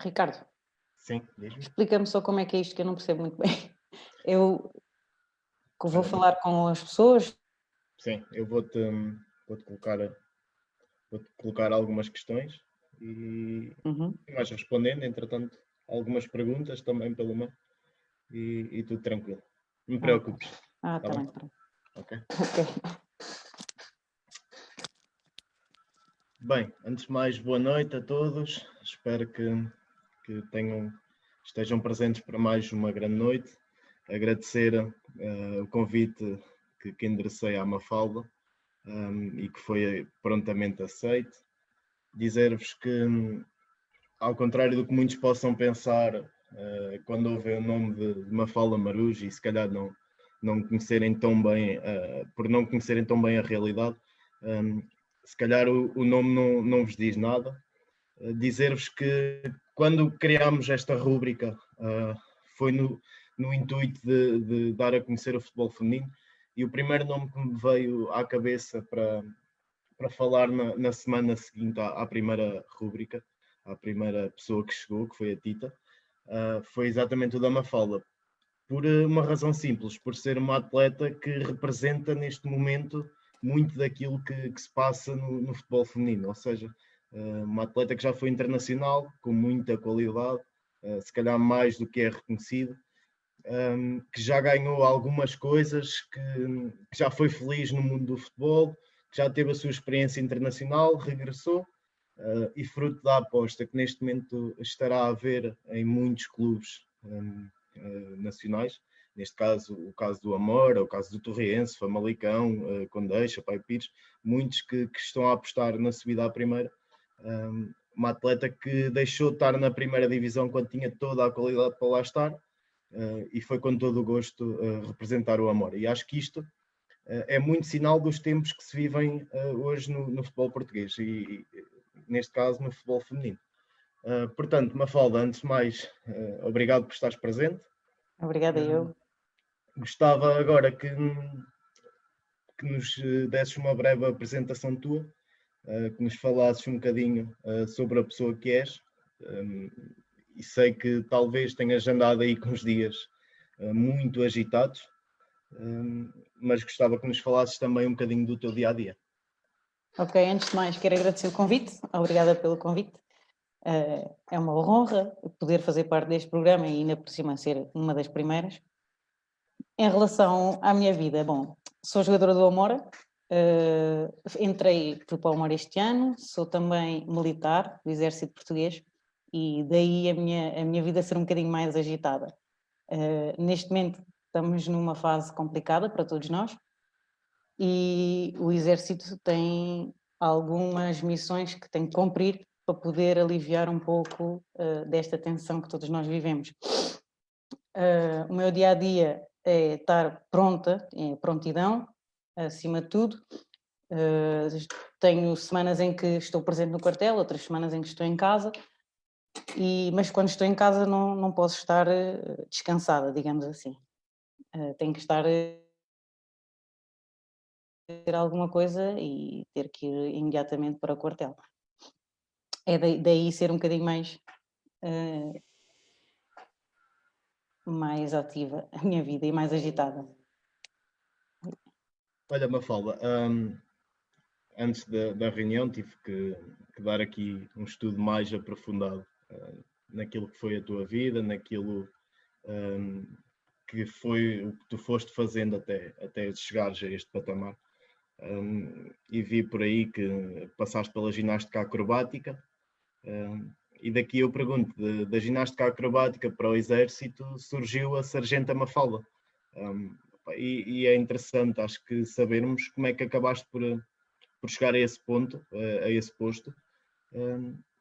Ricardo, sim, diz-me. Explica-me só como é que é isto, que eu não percebo muito bem. Eu vou falar com as pessoas? Sim, eu vou-te colocar algumas questões e vais respondendo, entretanto, algumas perguntas também pelo meio e tudo tranquilo. Não me preocupes. Tá bem. Ok. Ok. Bem, antes de mais, boa noite a todos. Espero que estejam presentes para mais uma grande noite. Agradecer o convite que enderecei à Mafalda e que foi prontamente aceito. Dizer-vos que, ao contrário do que muitos possam pensar, quando ouvem o nome de Mafalda Marujo e se calhar não conhecerem tão bem, por não conhecerem tão bem a realidade, se calhar o nome não vos diz nada. Dizer-vos que quando criámos esta rúbrica foi no intuito de dar a conhecer o futebol feminino, e o primeiro nome que me veio à cabeça para falar na semana seguinte à primeira rúbrica, à primeira pessoa que chegou, que foi a Tita, foi exatamente o da Mafalda, por uma razão simples, por ser uma atleta que representa neste momento muito daquilo que se passa no futebol feminino, ou seja, uma atleta que já foi internacional, com muita qualidade, se calhar mais do que é reconhecido, que já ganhou algumas coisas, que já foi feliz no mundo do futebol, que já teve a sua experiência internacional, regressou, e fruto da aposta que neste momento estará a haver em muitos clubes nacionais, neste caso o caso do Amora, o caso do Torriense, Famalicão, Condeixa, Pai Pires, muitos que estão a apostar na subida à primeira. Uma atleta que deixou de estar na primeira divisão quando tinha toda a qualidade para lá estar, e foi com todo o gosto representar o Amora. E acho que isto é muito sinal dos tempos que se vivem hoje no futebol português e, neste caso, no futebol feminino. Portanto, Mafalda, antes de mais, obrigado por estares presente. Obrigada, eu. Gostava agora que nos desses uma breve apresentação tua, que nos falasses um bocadinho sobre a pessoa que és. E sei que talvez tenhas andado aí com os dias muito agitados, mas gostava que nos falasses também um bocadinho do teu dia-a-dia. Ok, antes de mais quero agradecer o convite, obrigada pelo convite. É uma honra poder fazer parte deste programa e ainda por cima ser uma das primeiras. Em relação à minha vida, bom, sou jogadora do Amora, fui para o Amora este ano, sou também militar do Exército Português e daí a minha vida ser um bocadinho mais agitada. Neste momento estamos numa fase complicada para todos nós e o Exército tem algumas missões que tem que cumprir para poder aliviar um pouco desta tensão que todos nós vivemos. O meu dia-a-dia é estar pronta, em prontidão, acima de tudo. Tenho semanas em que estou presente no quartel, outras semanas em que estou em casa, mas quando estou em casa não posso estar descansada, digamos assim. Tenho que estar ter alguma coisa e ter que ir imediatamente para o quartel. É daí ser um bocadinho mais ativa a minha vida e mais agitada. Olha, Mafalda, antes da reunião tive que dar aqui um estudo mais aprofundado naquilo que foi a tua vida, naquilo que foi o que tu foste fazendo até chegares a este patamar. E vi por aí que passaste pela ginástica acrobática, e daqui eu pergunto, da ginástica acrobática para o exército surgiu a Sargenta Mafalda, e é interessante, acho que sabermos como é que acabaste por chegar a esse ponto, a esse posto,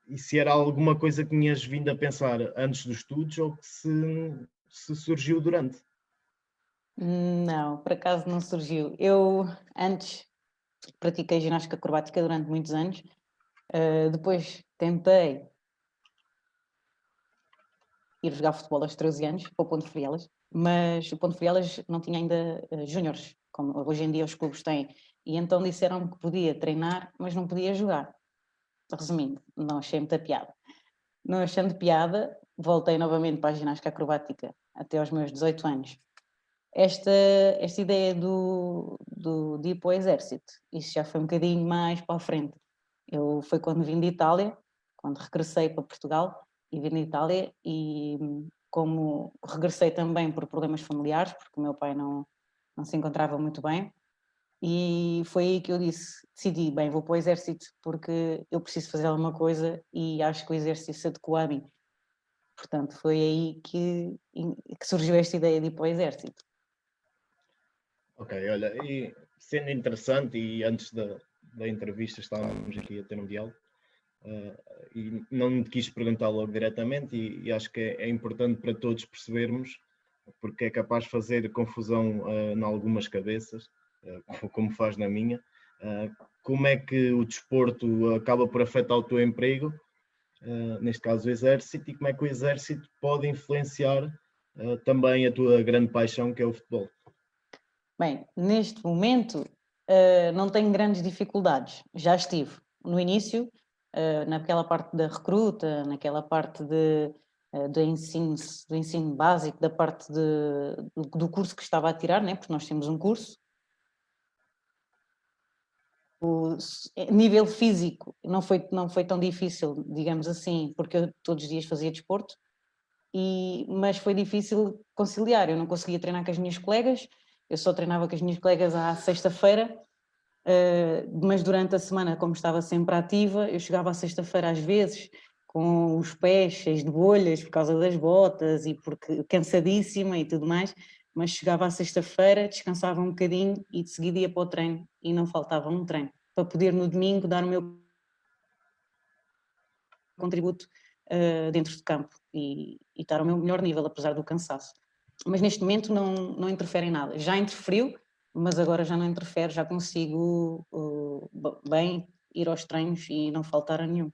e se era alguma coisa que tinhas vindo a pensar antes dos estudos ou que se surgiu durante. Não, por acaso não surgiu. Eu antes pratiquei ginástica acrobática durante muitos anos, depois tentei ir jogar futebol aos 13 anos, para o Ponte Frielas, mas o Ponte Frielas não tinha ainda júniores, como hoje em dia os clubes têm, e então disseram-me que podia treinar, mas não podia jogar. Resumindo, não achei muita piada. Não achando piada, voltei novamente para a ginástica acrobática até aos meus 18 anos. Esta ideia de ir para o exército, isso já foi um bocadinho mais para a frente. Foi quando vim de Itália, quando regressei para Portugal e vim de Itália, e como regressei também por problemas familiares, porque o meu pai não se encontrava muito bem, e foi aí que eu decidi, bem, vou para o exército porque eu preciso fazer alguma coisa e acho que o exército se adequa a mim. Portanto, foi aí que surgiu esta ideia de ir para o exército. Ok, olha, e sendo interessante, e antes da entrevista estávamos aqui a ter um diálogo, e não te quis perguntar logo diretamente, e acho que é importante para todos percebermos, porque é capaz de fazer confusão em algumas cabeças, como faz na minha, como é que o desporto acaba por afetar o teu emprego, neste caso o exército, e como é que o exército pode influenciar também a tua grande paixão, que é o futebol. Bem, neste momento não tenho grandes dificuldades. Já estive no início, naquela parte da recruta, naquela parte do ensino básico, da parte do curso que estava a tirar, né? Porque nós temos um curso. O nível físico não foi tão difícil, digamos assim, porque eu todos os dias fazia desporto, mas foi difícil conciliar. Eu não conseguia treinar com as minhas colegas, eu só treinava com as minhas colegas à sexta-feira, mas durante a semana, como estava sempre ativa, eu chegava à sexta-feira às vezes com os pés cheios de bolhas por causa das botas e porque cansadíssima e tudo mais, mas chegava à sexta-feira, descansava um bocadinho e de seguida ia para o treino e não faltava um treino, para poder no domingo dar o meu contributo dentro de campo e estar ao meu melhor nível, apesar do cansaço. Mas neste momento não interfere em nada. Já interferiu, mas agora já não interfere, já consigo bem ir aos treinos e não faltar a nenhum.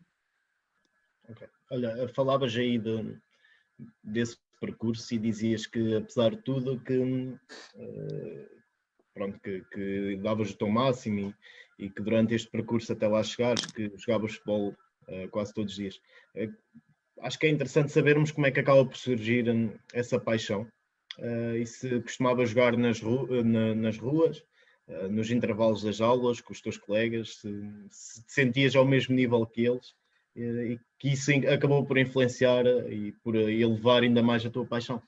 Okay. Olha, falavas aí desse percurso e dizias que, apesar de tudo, pronto, que davas o teu máximo e que durante este percurso até lá chegares, que jogavas futebol quase todos os dias. Acho que é interessante sabermos como é que acaba por surgir essa paixão. E se costumava jogar nas ruas, nos intervalos das aulas, com os teus colegas, se te sentias ao mesmo nível que eles, e que isso acabou por influenciar e por elevar ainda mais a tua paixão.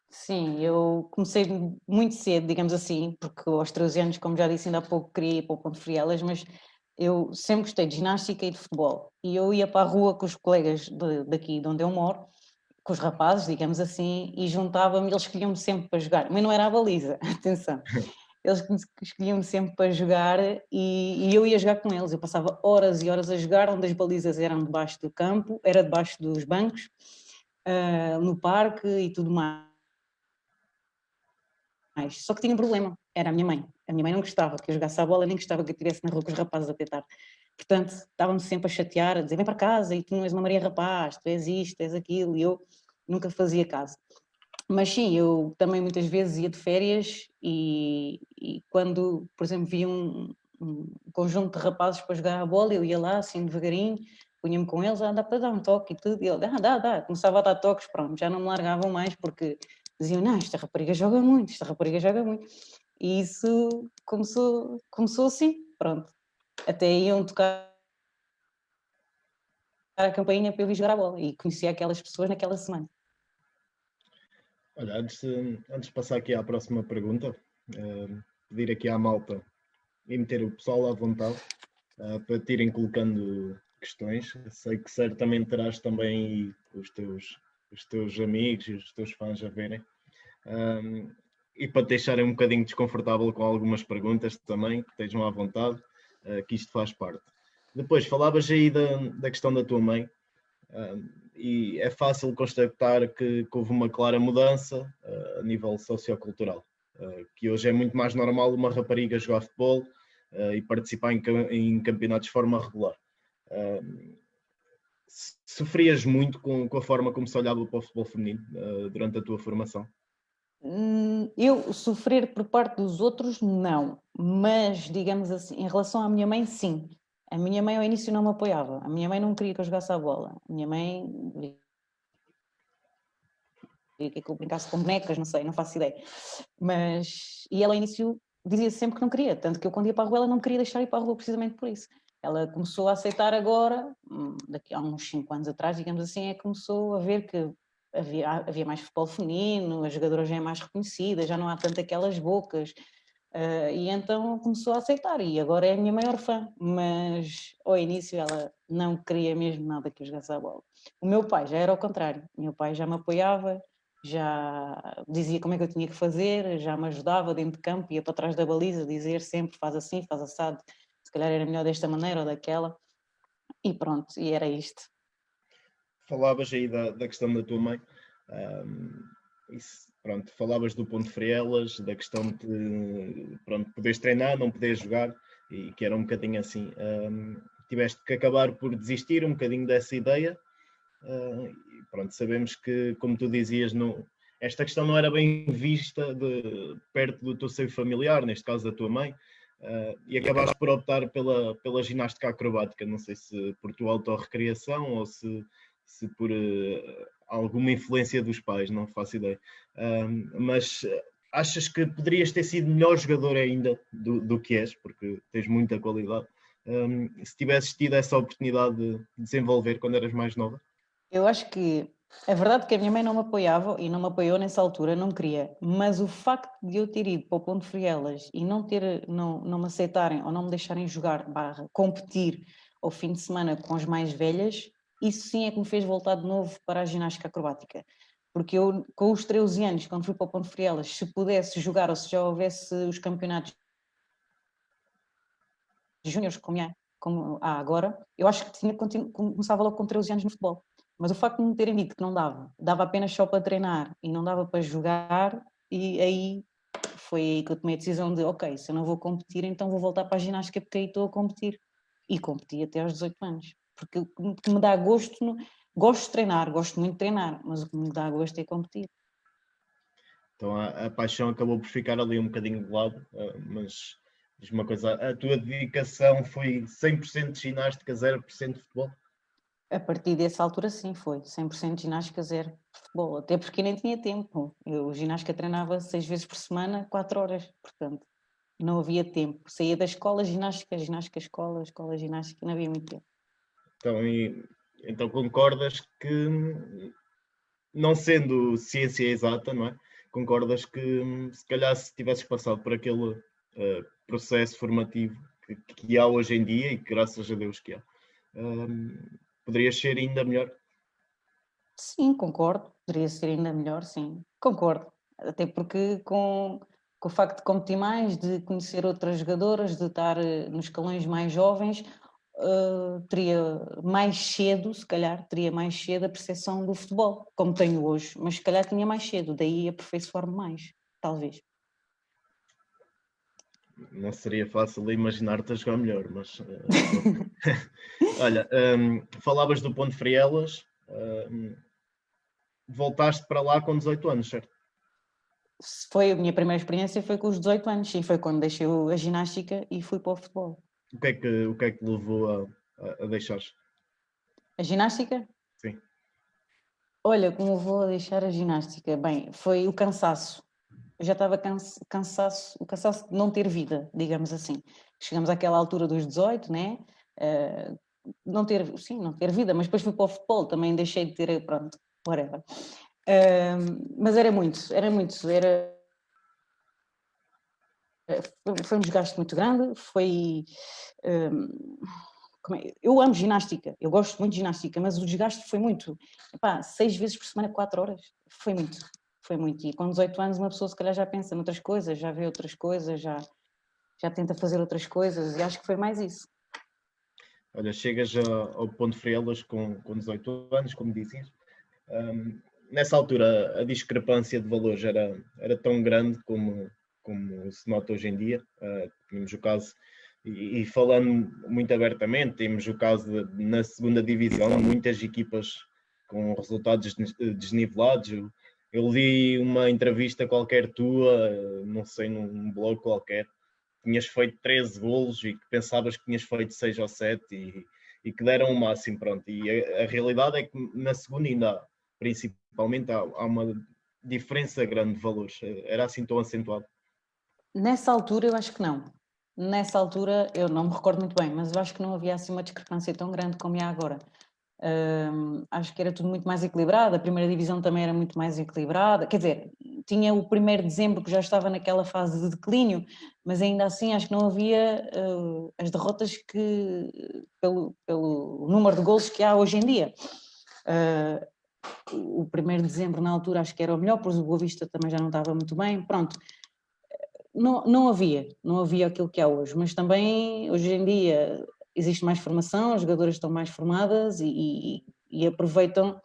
Sim, eu comecei muito cedo, digamos assim, porque aos 13 anos, como já disse ainda há pouco, queria ir para o Ponte Frielas, mas eu sempre gostei de ginástica e de futebol. E eu ia para a rua com os colegas daqui de onde eu moro, com os rapazes, digamos assim, e juntava-me, eles escolhiam-me sempre para jogar, mas não era a baliza, atenção. Eles escolhiam-me sempre para jogar e eu ia jogar com eles. Eu passava horas e horas a jogar, onde as balizas eram debaixo do campo, era debaixo dos bancos, no parque e tudo mais. Só que tinha um problema, era a minha mãe. A minha mãe não gostava que eu jogasse a bola, nem gostava que eu estivesse na rua com os rapazes a tentar. Portanto, estava-me sempre a chatear, a dizer, vem para casa e tu não és uma Maria Rapaz, tu és isto, és aquilo, e eu nunca fazia caso. Mas sim, eu também muitas vezes ia de férias e quando, por exemplo, via um conjunto de rapazes para jogar a bola, eu ia lá assim devagarinho, punha-me com eles, dá para dar um toque e tudo, e ele, dá, começava a dar toques, pronto, já não me largavam mais porque diziam, não, esta rapariga joga muito, e isso começou assim, pronto, até iam tocar a campainha para eu vir jogar a bola e conhecia aquelas pessoas naquela semana. Olha, antes de passar aqui à próxima pergunta, pedir aqui à malta e meter o pessoal à vontade para te irem colocando questões. Sei que certamente terás também os teus amigos e os teus fãs a verem. E para te deixarem um bocadinho desconfortável com algumas perguntas também, que estejam à vontade, que isto faz parte. Depois, falavas aí da questão da tua mãe, e é fácil constatar que houve uma clara mudança a nível sociocultural, que hoje é muito mais normal uma rapariga jogar futebol e participar em campeonatos de forma regular. Sofrias muito com a forma como se olhava para o futebol feminino durante a tua formação? Eu sofrer por parte dos outros, não. Mas, digamos assim, em relação à minha mãe, sim. A minha mãe ao início não me apoiava. A minha mãe não queria que eu jogasse a bola. A minha mãe queria que eu brincasse com bonecas, não sei, não faço ideia. E ela ao início dizia sempre que não queria. Tanto que eu quando ia para a rua ela não me queria deixar ir para a rua precisamente por isso. Ela começou a aceitar agora, daqui a uns 5 anos atrás, digamos assim, é que começou a ver que havia mais futebol feminino, a jogadora já é mais reconhecida, já não há tanto aquelas bocas, e então começou a aceitar, e agora é a minha maior fã, mas ao início ela não queria mesmo nada que eu jogasse a bola. O meu pai já era ao contrário, o meu pai já me apoiava, já dizia como é que eu tinha que fazer, já me ajudava dentro de campo, ia para trás da baliza, dizer sempre faz assim, faz assado, se calhar era melhor desta maneira ou daquela, e pronto, e era isto. Falavas aí da questão da tua mãe, pronto, falavas do Ponte Frielas, da questão de pronto, poderes treinar, não poderes jogar, e que era um bocadinho assim. Tiveste que acabar por desistir um bocadinho dessa ideia, e pronto, sabemos que, como tu dizias, esta questão não era bem vista perto do teu seio familiar, neste caso da tua mãe, e acabaste por optar pela ginástica acrobática, não sei se por tua autorrecriação ou se por alguma influência dos pais, não faço ideia. Mas achas que poderias ter sido melhor jogador ainda do que és, porque tens muita qualidade, se tivesses tido essa oportunidade de desenvolver quando eras mais nova? Eu acho que é verdade que a minha mãe não me apoiava e não me apoiou nessa altura, não queria, mas o facto de eu ter ido para o Ponte Frielas e não me aceitarem ou não me deixarem jogar, competir ao fim de semana com as mais velhas, isso sim é que me fez voltar de novo para a ginástica acrobática. Porque eu, com os 13 anos, quando fui para o Ponte Frielas, se pudesse jogar ou se já houvesse os campeonatos júniores como há agora, eu acho que começava logo com 13 anos no futebol. Mas o facto de me terem dito que não dava apenas só para treinar e não dava para jogar, e aí foi aí que eu tomei a decisão de, ok, se eu não vou competir, então vou voltar para a ginástica porque aí estou a competir. E competi até aos 18 anos. Porque o que me dá gosto, gosto de treinar, gosto muito de treinar, mas o que me dá gosto é competir. Então a paixão acabou por ficar ali um bocadinho de lado, mas diz uma coisa, a tua dedicação foi 100% de ginástica, 0% de futebol? A partir dessa altura, sim, foi 100% ginástica, zero futebol. Até porque nem tinha tempo. Eu ginástica treinava 6 vezes por semana, 4 horas. Portanto, não havia tempo. Saía da escola, ginástica, ginástica, escola, escola, ginástica, não havia muito tempo. Então concordas que, não sendo ciência exata, não é? Concordas que se calhar se tivesses passado por aquele processo formativo que há hoje em dia, e que graças a Deus que há, poderias ser ainda melhor? Sim, concordo. Poderia ser ainda melhor, sim. Concordo. Até porque com o facto de competir mais, de conhecer outras jogadoras, de estar nos escalões mais jovens, teria mais cedo, se calhar, teria mais cedo a percepção do futebol, como tenho hoje, mas se calhar tinha mais cedo, daí aperfeiçoar-me mais, talvez. Não seria fácil imaginar-te a jogar melhor, mas olha, falavas do Ponte Frielas, voltaste para lá com 18 anos, certo? Foi a minha primeira experiência, foi com os 18 anos, e foi quando deixei a ginástica e fui para o futebol. O que é que levou a deixares? A ginástica? Sim. Olha, como vou deixar a ginástica? Bem, foi o cansaço. Eu já estava o cansaço de não ter vida, digamos assim. Chegamos àquela altura dos 18, né? Não ter, sim, não ter vida, mas depois fui para o futebol, também deixei de ter, pronto, whatever. Mas foi um desgaste muito grande, eu amo ginástica, eu gosto muito de ginástica, mas o desgaste foi muito. 6 vezes por semana, 4 horas, foi muito. E com 18 anos uma pessoa se calhar já pensa noutras coisas, já vê outras coisas, já tenta fazer outras coisas, e acho que foi mais isso. Olha, chegas ao Ponte Frielas com 18 anos, como dizias. Nessa altura, a discrepância de valores era tão grande como se nota hoje em dia. Tínhamos o caso, e falando muito abertamente, temos o caso na segunda divisão, muitas equipas com resultados desnivelados. Eu li uma entrevista qualquer tua, não sei, num blog qualquer, tinhas feito 13 golos e que pensavas que tinhas feito 6 ou 7 e que deram o máximo, pronto. E a realidade é que na segunda ainda há, principalmente há uma diferença grande de valores. Era assim tão acentuado? Nessa altura eu acho que não. Nessa altura eu não me recordo muito bem, mas eu acho que não havia assim uma discrepância tão grande como há agora. Acho que era tudo muito mais equilibrado, a primeira divisão também era muito mais equilibrada, quer dizer, tinha o 1º de dezembro que já estava naquela fase de declínio, mas ainda assim acho que não havia as derrotas pelo número de golos que há hoje em dia. O 1º de dezembro na altura acho que era o melhor, pois o Boa Vista também já não estava muito bem, pronto. Não havia aquilo que há hoje, mas também hoje em dia existe mais formação, as jogadoras estão mais formadas e aproveitam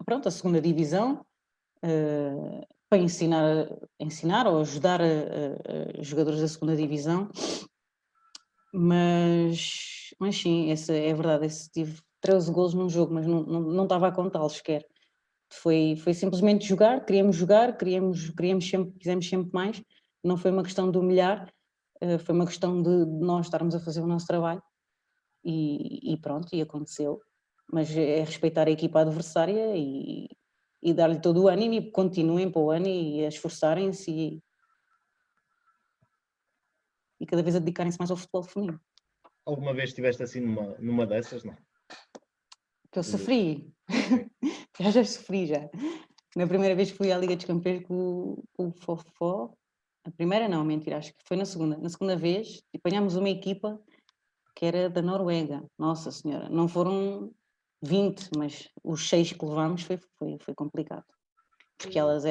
pronto, a segunda divisão para ensinar ou ajudar a jogadores da segunda divisão, mas sim, essa é verdade, tive 13 golos num jogo, mas não estava a contá-los sequer. Foi simplesmente jogar, queríamos sempre, quisemos sempre mais, não foi uma questão de humilhar, foi uma questão de nós estarmos a fazer o nosso trabalho e pronto, e aconteceu. Mas é respeitar a equipa adversária e dar-lhe todo o ânimo e continuem para o ano e a esforçarem-se e cada vez a dedicarem-se mais ao futebol feminino. Alguma vez estiveste assim numa dessas, não? Que eu sofri, já sofri já. Na primeira vez que fui à Liga dos Campeões com o Fofó, a primeira não, mentira, acho que foi na segunda. Na segunda vez, apanhámos uma equipa que era da Noruega. Nossa Senhora, não foram 20, mas os 6 que levámos foi complicado. Porque elas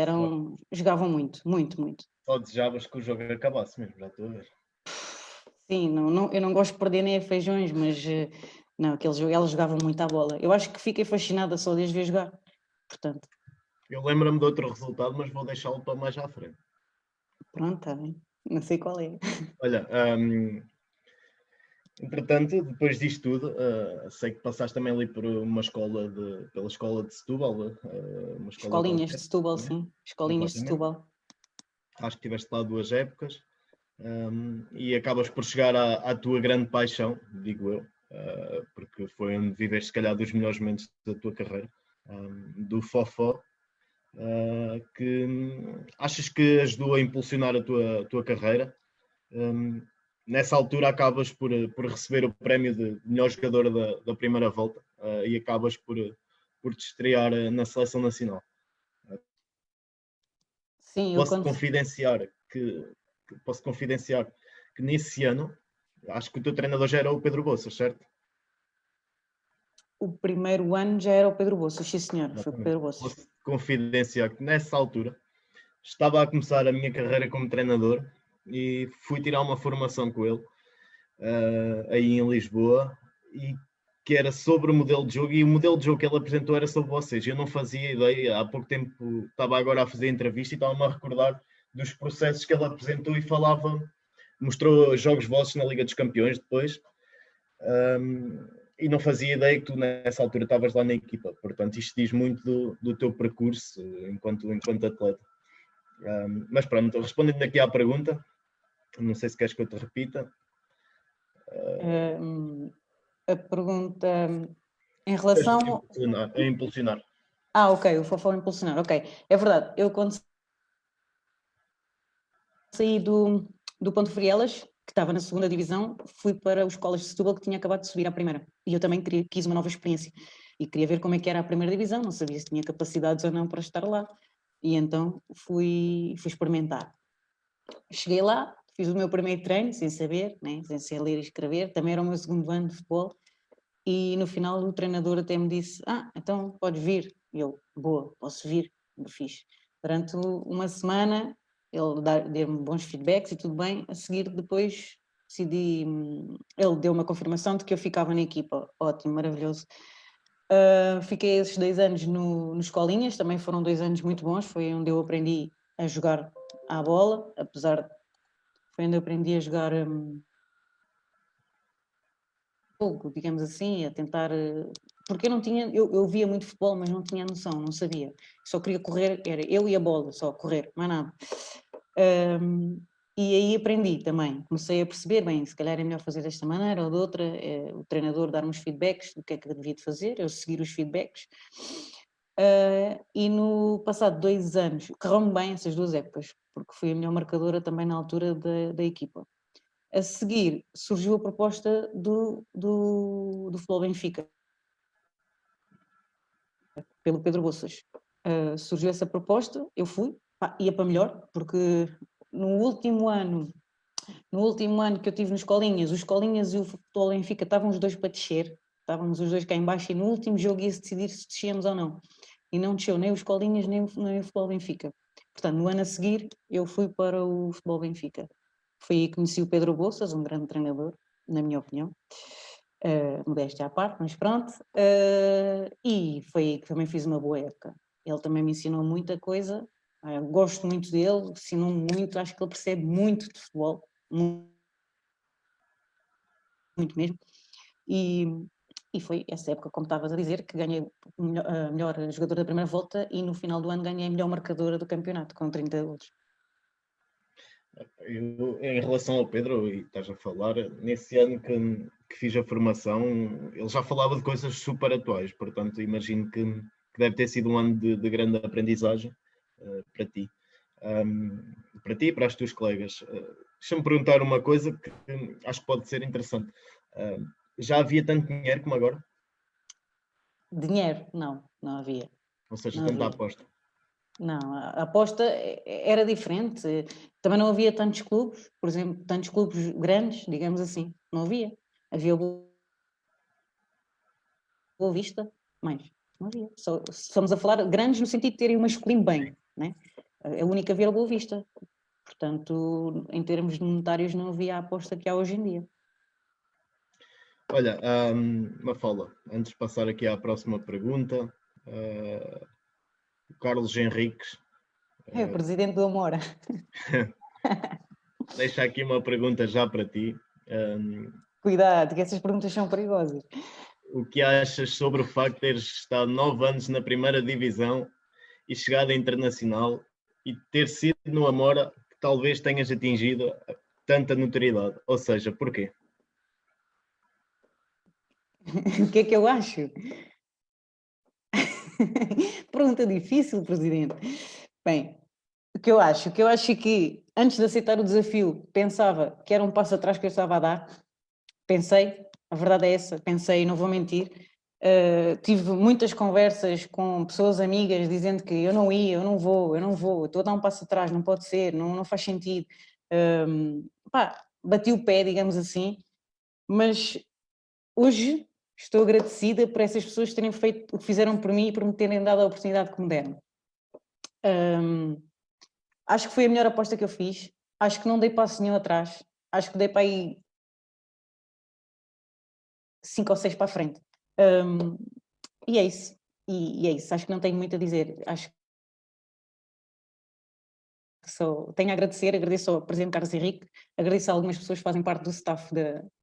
jogavam muito, muito, muito. Só desejavas que o jogo acabasse mesmo, já estou a ver. Sim, eu não gosto de perder nem a feijões, mas não, elas jogavam muito à bola. Eu acho que fiquei fascinada só de as ver jogar, portanto. Eu lembro-me de outro resultado, mas vou deixá-lo para mais à frente. Pronto, está bem. Não sei qual é. Olha, entretanto, depois disto tudo, sei que passaste também ali por uma escola pela escola de Setúbal, uma escola Escolinhas qualquer, de Setúbal, né? sim. Escolinhas de Exatamente. Setúbal. Acho que tiveste lá 2 épocas e acabas por chegar à tua grande paixão, digo eu, porque foi onde viveste, se calhar, dos melhores momentos da tua carreira, do Fofó, que achas que ajudou a impulsionar a tua carreira. Nessa altura acabas por receber o prémio de melhor jogador da primeira volta e acabas por te estrear na seleção nacional. Sim, eu Posso quando... confidenciar que nesse ano, acho que o teu treinador já era o Pedro Bolsas, certo? O primeiro ano já era o Pedro Bolsas, sim senhor, foi o Pedro Bolsas. Posso confidenciar que nessa altura estava a começar a minha carreira como treinador e fui tirar uma formação com ele aí em Lisboa e que era sobre o modelo de jogo e o modelo de jogo que ele apresentou era sobre vocês. Eu não fazia ideia, há pouco tempo estava agora a fazer entrevista e estava-me a recordar dos processos que ele apresentou e falava, mostrou jogos vossos na Liga dos Campeões depois e não fazia ideia que tu nessa altura estavas lá na equipa. Portanto, isto diz muito do teu percurso enquanto atleta. Mas pronto, respondendo aqui à pergunta, não sei se queres que eu te repita. A pergunta em relação... A impulsionar. Ok, o Fofó impulsionar, ok. É verdade, eu quando saí do Ponte Frielas, que estava na segunda divisão, fui para os Escolas de Setúbal, que tinha acabado de subir à primeira. E eu também quis uma nova experiência. E queria ver como é que era a primeira divisão, não sabia se tinha capacidades ou não para estar lá. E então fui experimentar. Cheguei lá, fiz o meu primeiro treino, sem saber, né? Sem ler e escrever, também era o meu segundo ano de futebol, e no final o treinador até me disse, então podes vir. E eu, boa, posso vir, me fiz. Durante uma semana ele deu-me bons feedbacks e tudo bem, a seguir depois decidi, ele deu uma confirmação de que eu ficava na equipa, ótimo, maravilhoso. Fiquei esses 2 anos no Escolinhas, também foram 2 anos muito bons, foi onde eu aprendi a jogar à bola, apesar de foi onde eu aprendi a jogar digamos assim, a tentar... Porque eu não tinha, eu via muito futebol, mas não tinha noção, não sabia. Só queria correr, era eu e a bola, só correr, mais nada. E aí aprendi também, comecei a perceber, bem, se calhar é melhor fazer desta maneira ou de outra, o treinador dar-me os feedbacks do que é que eu devia de fazer, eu seguir os feedbacks. E no passado 2 anos, correu-me bem essas 2 épocas, porque fui a melhor marcadora também na altura da equipa. A seguir surgiu a proposta do Futebol Benfica, pelo Pedro Bolsas. Surgiu essa proposta, eu fui, ia para melhor, porque no último ano que eu tive no Escolinhas, os Escolinhas e o Futebol Benfica estavam os dois para descer, estávamos os dois cá em baixo e no último jogo ia-se decidir se descíamos ou não. E não desceu nem os Escolinhas nem o Futebol Benfica. Portanto, no ano a seguir, eu fui para o Futebol Benfica. Foi aí que conheci o Pedro Bolsas, um grande treinador, na minha opinião. Modéstia à parte, mas pronto. E foi aí que também fiz uma boa época. Ele também me ensinou muita coisa. Eu gosto muito dele, ensinou-me muito, acho que ele percebe muito de futebol. Muito mesmo. E foi essa época, como estavas a dizer, que ganhei a melhor jogadora da primeira volta e no final do ano ganhei a melhor marcadora do campeonato, com 30 gols. Em relação ao Pedro, e estás a falar, nesse ano que fiz a formação, ele já falava de coisas super atuais, portanto imagino que deve ter sido um ano de grande aprendizagem para ti. Para ti e para os teus colegas. Deixa-me perguntar uma coisa que acho que pode ser interessante. Já havia tanto dinheiro como agora? Dinheiro? Não havia. Ou seja, Não tanta havia. aposta? Não, a aposta era diferente. Também não havia tantos clubes, por exemplo, tantos clubes grandes, digamos assim. Não havia. Havia o Boa Vista, mais. Não havia. Só, estamos a falar grandes no sentido de terem o masculino bem, né? A única havia o Boa Vista. Portanto, em termos monetários, não havia a aposta que há hoje em dia. Olha, Mafalda, antes de passar aqui à próxima pergunta, o Carlos Henriques. É o presidente do Amora. Deixa aqui uma pergunta já para ti. Cuidado, que essas perguntas são perigosas. O que achas sobre o facto de teres estado 9 anos na primeira divisão e chegado a internacional e ter sido no Amora que talvez tenhas atingido tanta notoriedade? Ou seja, porquê? O que é que eu acho? Pergunta difícil, presidente. Bem, o que eu acho? O que eu acho é que, antes de aceitar o desafio, pensava que era um passo atrás que eu estava a dar. Pensei, a verdade é essa, pensei, não vou mentir. Tive muitas conversas com pessoas amigas dizendo que eu não ia, eu não vou, estou a dar um passo atrás, não pode ser, não faz sentido. Bati o pé, digamos assim, mas hoje estou agradecida por essas pessoas terem feito o que fizeram por mim e por me terem dado a oportunidade que me deram. Acho que foi a melhor aposta que eu fiz, acho que não dei passo nenhum atrás, acho que dei para aí 5 ou 6 para a frente. E é isso. E é isso. Acho que não tenho muito a dizer. Acho que só tenho a agradecer, agradeço ao Presidente Carlos Henrique, agradeço a algumas pessoas que fazem parte do staff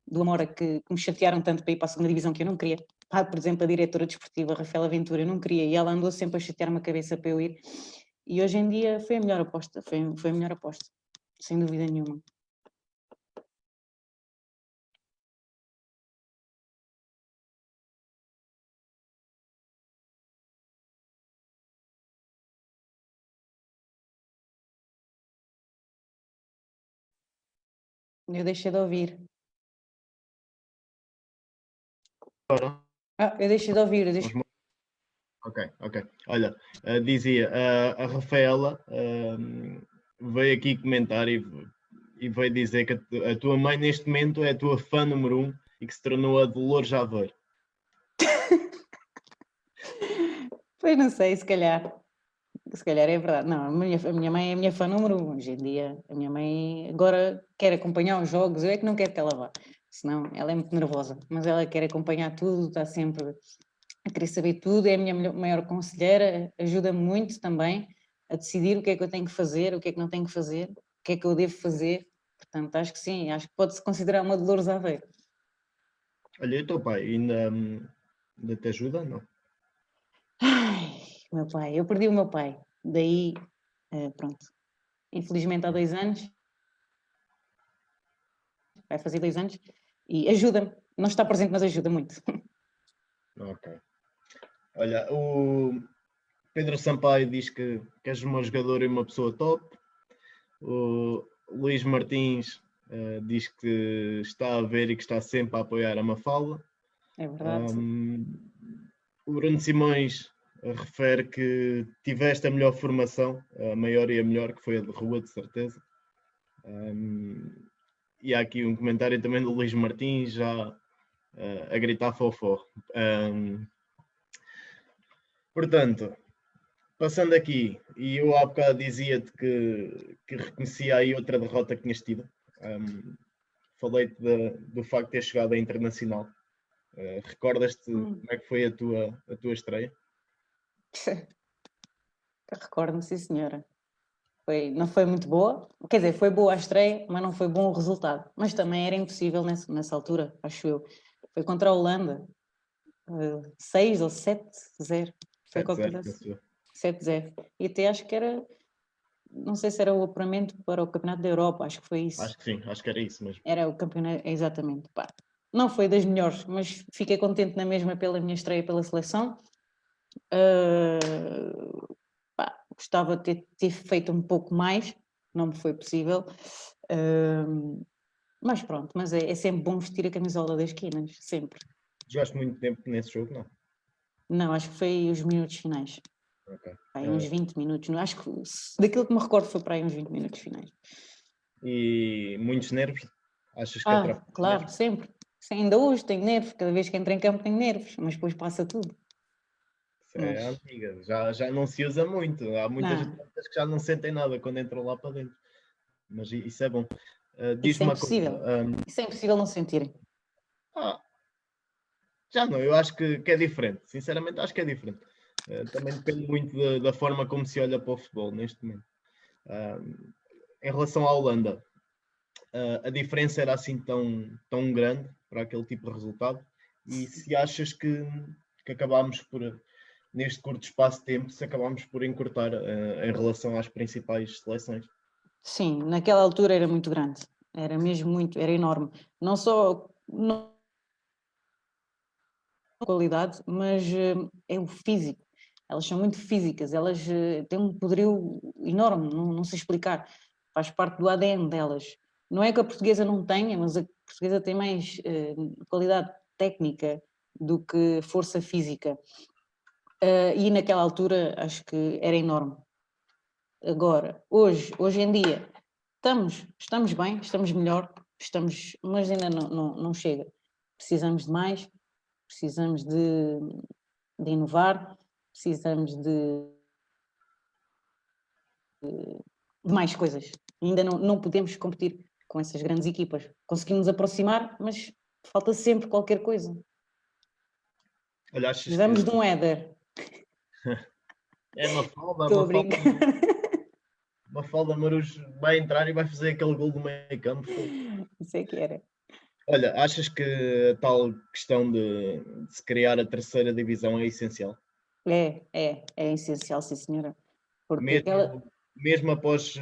do Amora que me chatearam tanto para ir para a segunda divisão que eu não queria. Por exemplo, a diretora desportiva, Rafaela Ventura, eu não queria e ela andou sempre a chatear-me a cabeça para eu ir. E hoje em dia foi a melhor aposta, foi a melhor aposta, sem dúvida nenhuma. Eu deixei de ouvir. Agora? Eu deixei de ouvir. Ok. Olha, dizia, a Rafaela veio aqui comentar e veio dizer que a tua mãe neste momento é a tua fã número 1 e que se tornou a Dolores Aveiro. Pois não sei, se calhar. Se calhar é verdade. Não, a minha mãe é a minha fã número 1 hoje em dia. A minha mãe agora quer acompanhar os jogos, eu é que não quero que ela vá, senão ela é muito nervosa, mas ela quer acompanhar tudo, está sempre a querer saber tudo, é a minha maior conselheira, ajuda-me muito também a decidir o que é que eu tenho que fazer, o que é que não tenho que fazer, o que é que eu devo fazer. Portanto, acho que sim, acho que pode-se considerar uma Dolores Aveiro. Olha, e o teu pai ainda te ajuda, não? Ai, meu pai, eu perdi o meu pai. Daí, pronto. Infelizmente há 2 anos, vai fazer 2 anos, e ajuda-me. Não está presente, mas ajuda muito. Ok. Olha, o Pedro Sampaio diz que és um jogador e uma pessoa top. O Luís Martins diz que está a ver e que está sempre a apoiar a Mafalda. É verdade. O Bruno Simões refere que tiveste a melhor formação, a maior e a melhor, que foi a de rua, de certeza. E há aqui um comentário também do Luís Martins, já a gritar fofó. Portanto, passando aqui, e eu há bocado dizia-te que reconhecia aí outra derrota que tinhas tido. Falei-te do facto de ter chegado à internacional. Recordas-te como é que foi a tua estreia? Recordo-me, sim, senhora. Não foi muito boa, quer dizer, foi boa a estreia, mas não foi bom o resultado. Mas também era impossível nessa altura, acho eu. Foi contra a Holanda, 6 ou 7-0. Foi qualquer 7-0, coisa assim. penso eu. 7-0. E até acho que era, não sei se era o apuramento para o Campeonato da Europa, acho que foi isso. Acho que sim, acho que era isso mesmo. Era o campeonato, exatamente. Pá. Não foi das melhores, mas fiquei contente na mesma pela minha estreia pela seleção. Gostava de ter feito um pouco mais, não me foi possível. Mas pronto, mas é sempre bom vestir a camisola das esquinas, sempre. Jogaste muito tempo nesse jogo, não? Não, acho que foi os minutos finais. Ok. Aí uns 20 minutos. Acho que daquilo que me recordo foi para aí uns 20 minutos finais. E muitos nervos? Achas que atrapalha Claro, mesmo? sempre. Ainda hoje tenho nervos, cada vez que entro em campo tenho nervos, mas depois passa tudo. Isso é Mas, antiga, já não se usa muito. Há muitas não, atletas que já não sentem nada quando entram lá para dentro. Mas isso é bom. isso Diz-me é uma coisa. impossível. Isso é impossível não sentirem. Ah, já não, eu acho que é diferente. Sinceramente, acho que é diferente. Também depende muito da forma como se olha para o futebol neste momento. Em relação à Holanda, a diferença era assim tão grande para aquele tipo de resultado? E se achas que acabámos por, neste curto espaço de tempo, se acabámos por encurtar em relação às principais seleções? Sim, naquela altura era muito grande. Era mesmo muito, era enorme. Não só na qualidade, mas é o físico. Elas são muito físicas, elas têm um poderio enorme, não sei explicar. Faz parte do ADN delas. Não é que a portuguesa não tenha, mas a portuguesa tem mais qualidade técnica do que força física. E naquela altura acho que era enorme. Agora, hoje em dia, estamos bem, estamos melhor, mas ainda não chega. Precisamos de mais, precisamos de inovar, precisamos de mais coisas. Ainda não podemos competir com essas grandes equipas. Conseguimos aproximar, mas falta sempre qualquer coisa. Olha, achas Precisamos de que um Éder. é Mafalda, Estou a brincar. Mafalda Marujo vai entrar e vai fazer aquele gol do meio campo? Isso é que era. Olha, achas que a tal questão de se criar a terceira divisão é essencial? É essencial, sim, senhora. Porque aquela. Mesmo após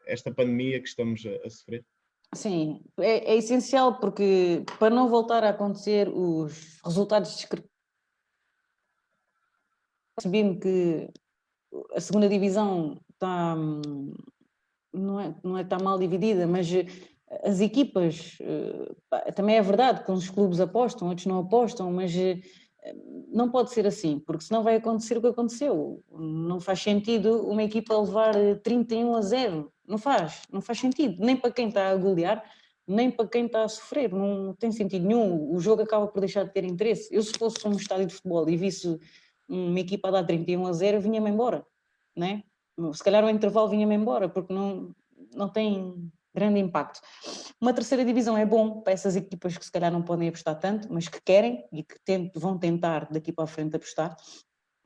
esta pandemia que estamos a sofrer? Sim, é essencial porque para não voltar a acontecer os resultados discrepantes, percebi-me que a segunda divisão está, não é está mal dividida, mas as equipas, também é verdade que uns clubes apostam, outros não apostam, mas não pode ser assim, porque senão vai acontecer o que aconteceu. Não faz sentido uma equipa levar 31-0, não faz sentido, nem para quem está a golear, nem para quem está a sofrer, não tem sentido nenhum, o jogo acaba por deixar de ter interesse. Eu se fosse um estádio de futebol e visse uma equipa a dar 31-0, vinha-me embora, não é? Se calhar o intervalo vinha-me embora, porque não tem grande impacto. Uma terceira divisão é bom para essas equipas que se calhar não podem apostar tanto, mas que querem e que vão tentar daqui para a frente apostar.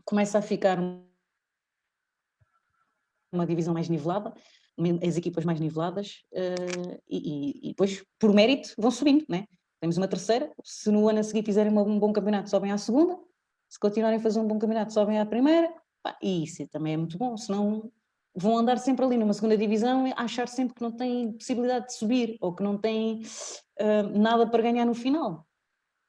Começa a ficar uma divisão mais nivelada, as equipas mais niveladas, e depois, por mérito, vão subindo, né? Temos uma terceira, se no ano a seguir fizerem um bom campeonato sobem à segunda, se continuarem a fazer um bom campeonato sobem à primeira, e isso também é muito bom, senão vão andar sempre ali numa segunda divisão e achar sempre que não têm possibilidade de subir ou que não têm nada para ganhar no final.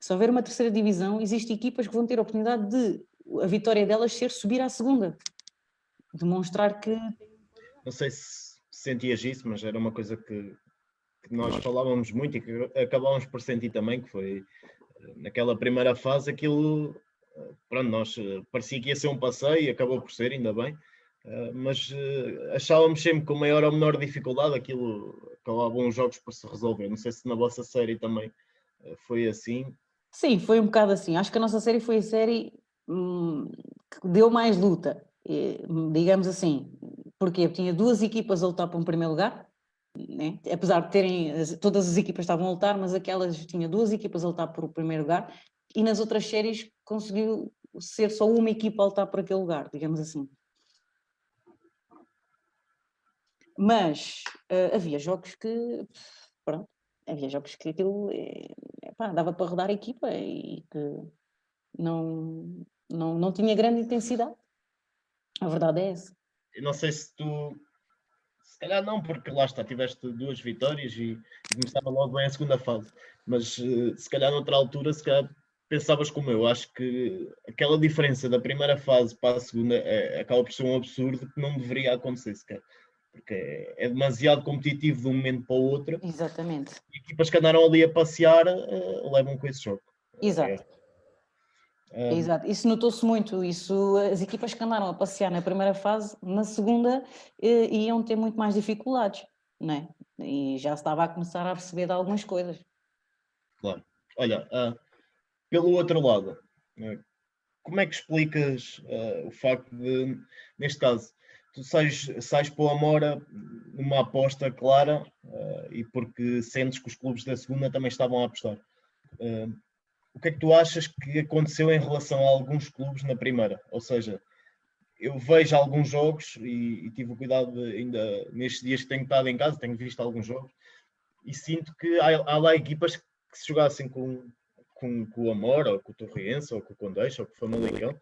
Se houver uma terceira divisão, existem equipas que vão ter a oportunidade de a vitória delas ser subir à segunda. Demonstrar que... Não sei se sentias isso, mas era uma coisa que nós falávamos muito e que acabávamos por sentir também, que foi naquela primeira fase aquilo, pronto, nós parecia que ia ser um passeio e acabou por ser, ainda bem, mas achávamos sempre que com maior ou menor dificuldade aquilo acabavam os jogos por se resolver. Não sei se na vossa série também foi assim. Sim, foi um bocado assim. Acho que a nossa série foi a série que deu mais luta, digamos assim. Porquê? Porque tinha duas equipas a lutar para um primeiro lugar, né? Apesar de terem, todas as equipas estavam a lutar, mas aquelas tinha duas equipas a lutar por o primeiro lugar, e nas outras séries conseguiu ser só uma equipa a lutar por aquele lugar, digamos assim. Mas havia jogos que, pronto, havia jogos que aquilo dava para rodar a equipa e que não tinha grande intensidade. A verdade é essa. Eu não sei se tu, se calhar não, porque lá está, tiveste duas vitórias e começava logo bem a segunda fase, mas se calhar noutra altura, se calhar pensavas como eu, acho que aquela diferença da primeira fase para a segunda acaba por ser um absurdo que não deveria acontecer sequer, porque é demasiado competitivo de um momento para o outro. Exatamente. E equipas que andaram ali a passear levam com esse jogo. Exato. Exato, isso notou-se muito, isso, as equipas que andaram a passear na primeira fase, na segunda iam ter muito mais dificuldades, não é? E já se estava a começar a perceber de algumas coisas. Claro. Olha, pelo outro lado, como é que explicas o facto de, neste caso, tu sais para o Amora numa aposta clara e porque sentes que os clubes da segunda também estavam a apostar? O que é que tu achas que aconteceu em relação a alguns clubes na primeira? Ou seja, eu vejo alguns jogos e tive o cuidado de, ainda nestes dias que tenho estado em casa, tenho visto alguns jogos e sinto que há lá equipas que se jogassem com o Amora, ou com o Torriense, ou com o Condeixa, ou com o Famalicão,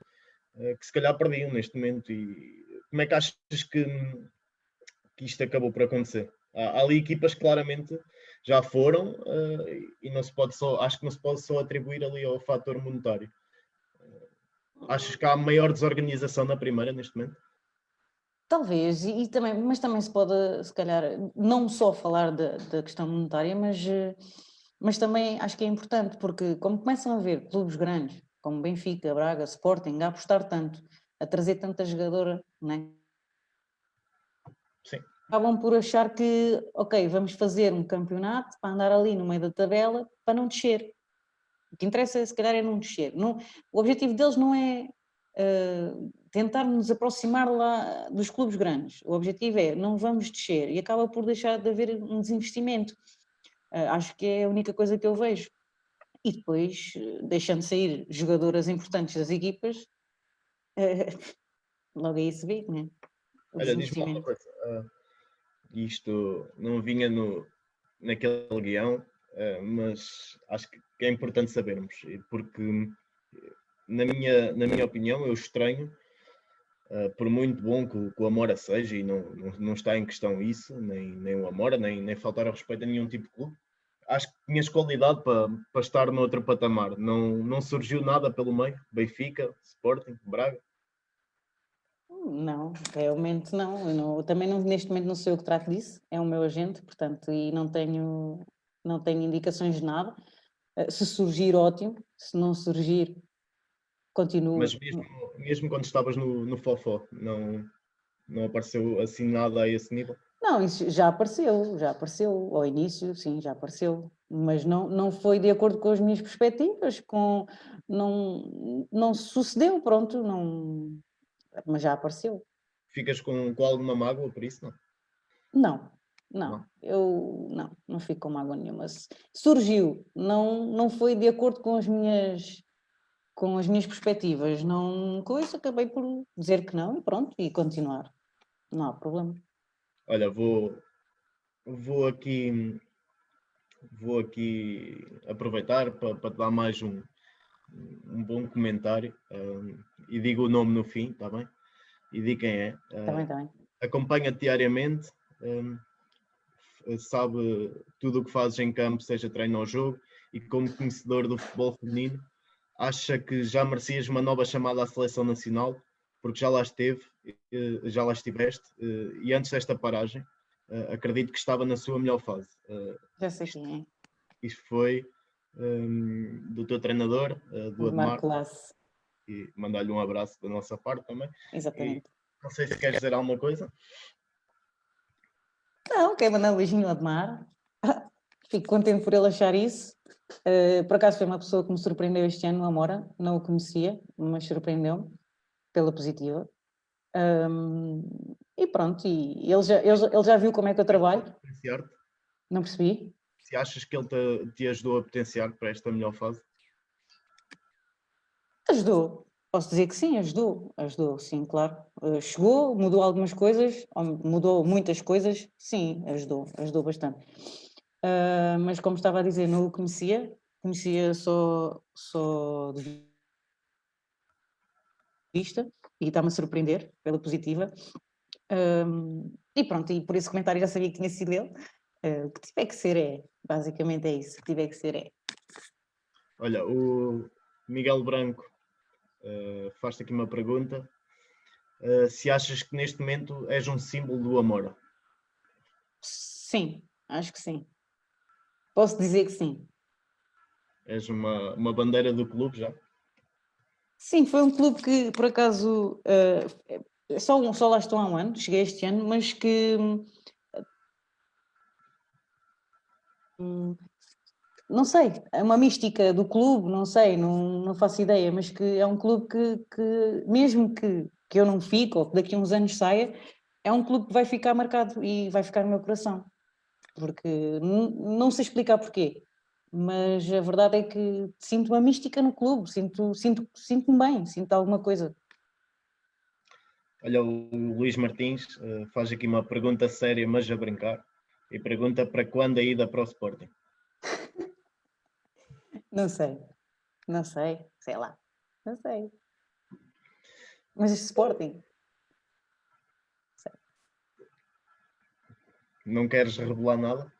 que se calhar perdiam neste momento. E como é que achas que isto acabou por acontecer? Há ali equipas que claramente já foram e não se pode só, acho que não se pode só atribuir ali ao fator monetário. Achas que há maior desorganização na primeira neste momento? Talvez, e também, mas também se pode, se calhar, não só falar da questão monetária, mas também acho que é importante, porque como começam a ver clubes grandes, como Benfica, Braga, Sporting, a apostar tanto, a trazer tanta jogadora, não é? Sim. Acabam por achar que, ok, vamos fazer um campeonato para andar ali no meio da tabela para não descer. O que interessa, se calhar, é não descer. Não, o objetivo deles não é tentar nos aproximar lá dos clubes grandes. O objetivo é não vamos descer e acaba por deixar de haver um desinvestimento. Acho que é a única coisa que eu vejo. E depois, deixando sair jogadoras importantes das equipas, logo aí se vê, né? O Olha, diz-me uma desinvestimento. coisa. Isto não vinha naquele guião, mas acho que é importante sabermos, porque na minha opinião eu estranho, por muito bom que o Amora seja, e não está em questão isso, nem o Amora, nem faltar ao respeito a nenhum tipo de clube, acho que tinhas qualidade para estar noutro patamar. Não surgiu nada pelo meio, Benfica, Sporting, Braga. Não, realmente não. Eu também não, neste momento não sou eu que trato disso, é o meu agente, portanto, e não tenho indicações de nada. Se surgir, ótimo. Se não surgir, Mas continuo. mesmo quando estavas no Fofó, não apareceu assim nada a esse nível? Não, isso já apareceu. Ao início, sim, já apareceu. Mas não foi de acordo com as minhas perspectivas, não sucedeu, pronto, não, mas já apareceu. Ficas com alguma mágoa por isso, não? Não, Não. eu não fico com mágoa nenhuma. Surgiu, não foi de acordo com as minhas perspectivas, não, coisa, acabei por dizer que não e pronto, e continuar. Não há problema. Olha, vou aqui vou aqui aproveitar para te dar mais um bom comentário e digo o nome no fim, está bem? E digo quem é. Está bem, está bem. Acompanha-te diariamente, sabe tudo o que fazes em campo, seja treino ou jogo, e como conhecedor do futebol feminino, acha que já merecias uma nova chamada à seleção nacional, porque já lá esteve, já lá estiveste, e antes desta paragem, acredito que estava na sua melhor fase. Já sei quem é. Isto foi do teu treinador, do Admar, Marco Lasso. e mandar-lhe um abraço da nossa parte também. Exatamente. E não sei se queres dizer alguma coisa. Não, quero mandar um beijinho ao Admar. Fico contente por ele achar isso. Por acaso foi uma pessoa que me surpreendeu este ano, a Amora. Não o conhecia, mas surpreendeu-me pela positiva. E pronto, e ele já viu como é que eu trabalho. Não percebi. Se achas que ele te ajudou a potenciar para esta melhor fase? Ajudou. Posso dizer que sim, ajudou, sim, claro. Chegou, mudou algumas coisas, mudou muitas coisas, sim, ajudou bastante. Mas como estava a dizer, não o conhecia só de vista e está-me a surpreender pela positiva. E pronto, e por esse comentário já sabia que tinha sido ele. O que tiver que ser é, basicamente é isso, o que tiver que ser é. Olha, o Miguel Branco faz-te aqui uma pergunta. Se achas que neste momento és um símbolo do amor? Sim, acho que sim. Posso dizer que sim. És uma bandeira do clube já? Sim, foi um clube que, por acaso, só lá estou há um ano, cheguei este ano, mas que não sei, é uma mística do clube, não sei, não faço ideia, mas que é um clube que mesmo que eu não fique, ou que daqui a uns anos saia, é um clube que vai ficar marcado e vai ficar no meu coração, porque não sei explicar porquê, mas a verdade é que sinto uma mística no clube, sinto-me bem, sinto alguma coisa. Olha, o Luís Martins faz aqui uma pergunta séria, mas a brincar, e pergunta para quando a ida para o Sporting? Não sei lá, não sei. Mas Sporting, Não queres revelar nada?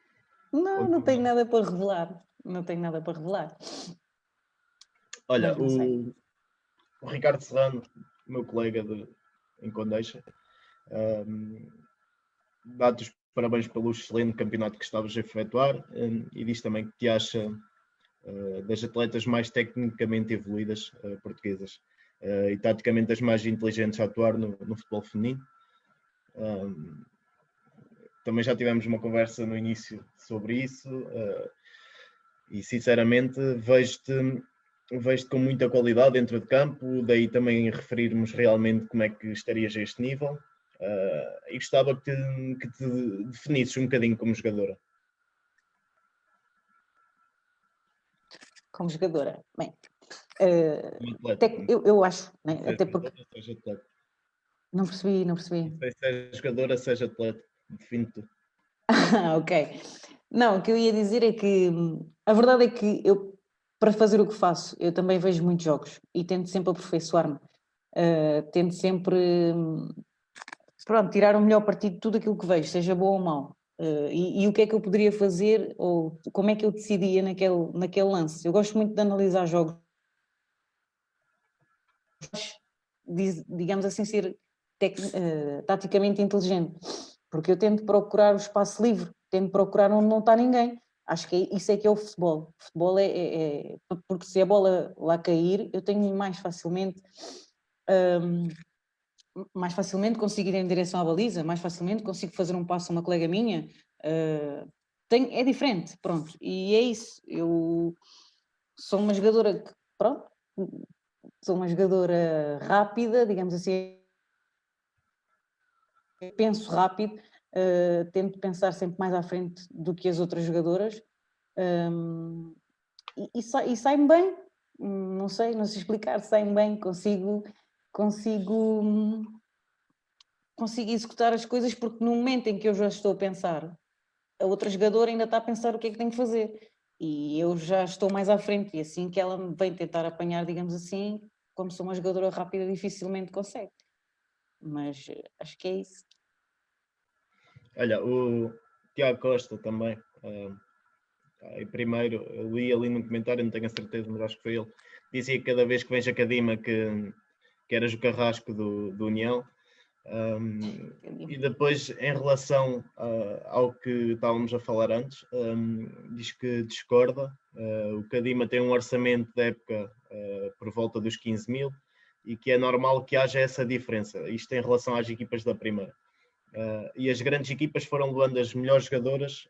não tenho nada para revelar, não tenho nada para revelar. Olha, Mas não sei. o Ricardo Serrano, meu colega em Condeixa, dá-te os parabéns pelo excelente campeonato que estavas a efetuar e diz também que te acha das atletas mais tecnicamente evoluídas portuguesas e taticamente as mais inteligentes a atuar no futebol feminino. Também já tivemos uma conversa no início sobre isso e sinceramente vejo-te com muita qualidade dentro de campo, daí também referirmos realmente como é que estarias a este nível e gostava que te definisses um bocadinho como jogadora. Como jogadora, bem, atleta, eu acho, né? seja Até porque jogadora, seja atleta. não percebi. Não sei se és jogadora, seja atleta, define-te. Ok. Não, o que eu ia dizer é que a verdade é que eu, para fazer o que faço, eu também vejo muitos jogos e tento sempre aperfeiçoar-me. Tento sempre, pronto, tirar o melhor partido de tudo aquilo que vejo, seja bom ou mau. E o que é que eu poderia fazer ou como é que eu decidia naquele lance. Eu gosto muito de analisar jogos, digamos assim, ser taticamente inteligente, porque eu tento procurar o espaço livre, tento procurar onde não está ninguém. Acho que isso é que é o futebol. O futebol porque se a bola lá cair, eu tenho mais facilmente consigo ir em direção à baliza, mais facilmente consigo fazer um passo a uma colega minha. É diferente, pronto. E é isso. Eu sou uma jogadora que, pronto, sou uma jogadora rápida, digamos assim, penso rápido, tento pensar sempre mais à frente do que as outras jogadoras e sai-me bem, não sei explicar, sai-me bem, consigo executar as coisas porque no momento em que eu já estou a pensar a outra jogadora ainda está a pensar o que é que tem que fazer. E eu já estou mais à frente, e assim que ela me vem tentar apanhar, digamos assim, como sou uma jogadora rápida, dificilmente consegue. Mas acho que é isso. Olha, o Tiago Costa também. Em primeiro, eu li ali no comentário, não tenho a certeza, mas acho que foi ele. Dizia que cada vez que vens a Cadima que eras o carrasco do União. E depois, em relação ao que estávamos a falar antes, diz que discorda. O Cadima tem um orçamento de época por volta dos 15 mil e que é normal que haja essa diferença. Isto em relação às equipas da primeira. E as grandes equipas foram levando as melhores jogadoras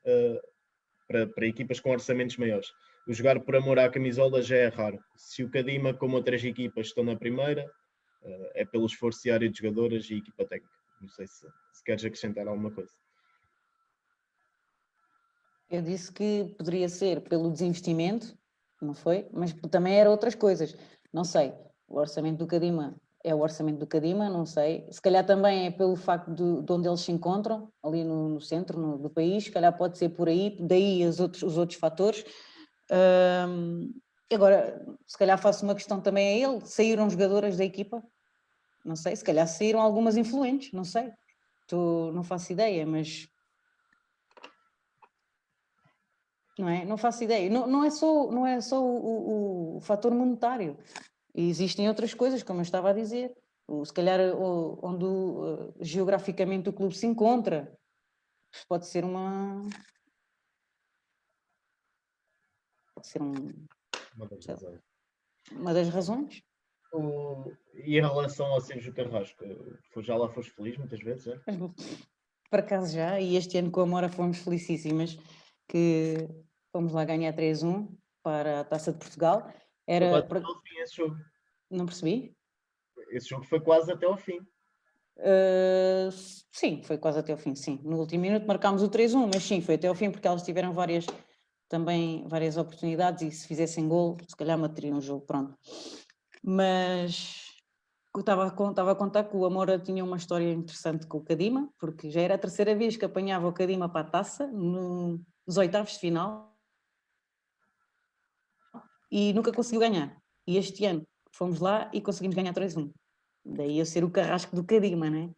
para equipas com orçamentos maiores. O jogar por amor à camisola já é raro. Se o Cadima, como outras equipas, estão na primeira, é pelo esforço diário de jogadoras e equipa técnica. Não sei se queres acrescentar alguma coisa. Eu disse que poderia ser pelo desinvestimento, não foi? Mas também eram outras coisas. Não sei, o orçamento do Cadima é o orçamento do Cadima, não sei. Se calhar também é pelo facto de onde eles se encontram, ali no centro do país, se calhar pode ser por aí, daí os outros fatores. Agora, se calhar faço uma questão também a ele, saíram jogadoras da equipa? Não sei, se calhar saíram algumas influentes, não sei. Não faço ideia, mas... Não é? Não faço ideia. Não é só o fator monetário. Existem outras coisas, como eu estava a dizer. Se calhar onde geograficamente o clube se encontra. Pode ser uma das razões. E em relação ao Sérgio Carrasco, já lá foste feliz muitas vezes, é? Por acaso já, e este ano com a Amora fomos felicíssimas, que fomos lá ganhar 3-1 para a Taça de Portugal. Era até ao fim esse jogo. Não percebi? Esse jogo foi quase até ao fim. Sim, foi quase até ao fim, sim. No último minuto marcámos o 3-1, mas sim, foi até ao fim porque elas tiveram várias oportunidades e se fizessem gol, se calhar materiam o jogo, pronto. Mas estava a contar que o Amora tinha uma história interessante com o Cadima, porque já era a terceira vez que apanhava o Cadima para a taça, nos oitavos de final, e nunca conseguiu ganhar. E este ano fomos lá e conseguimos ganhar 3-1. Daí eu ser o carrasco do Cadima, não é?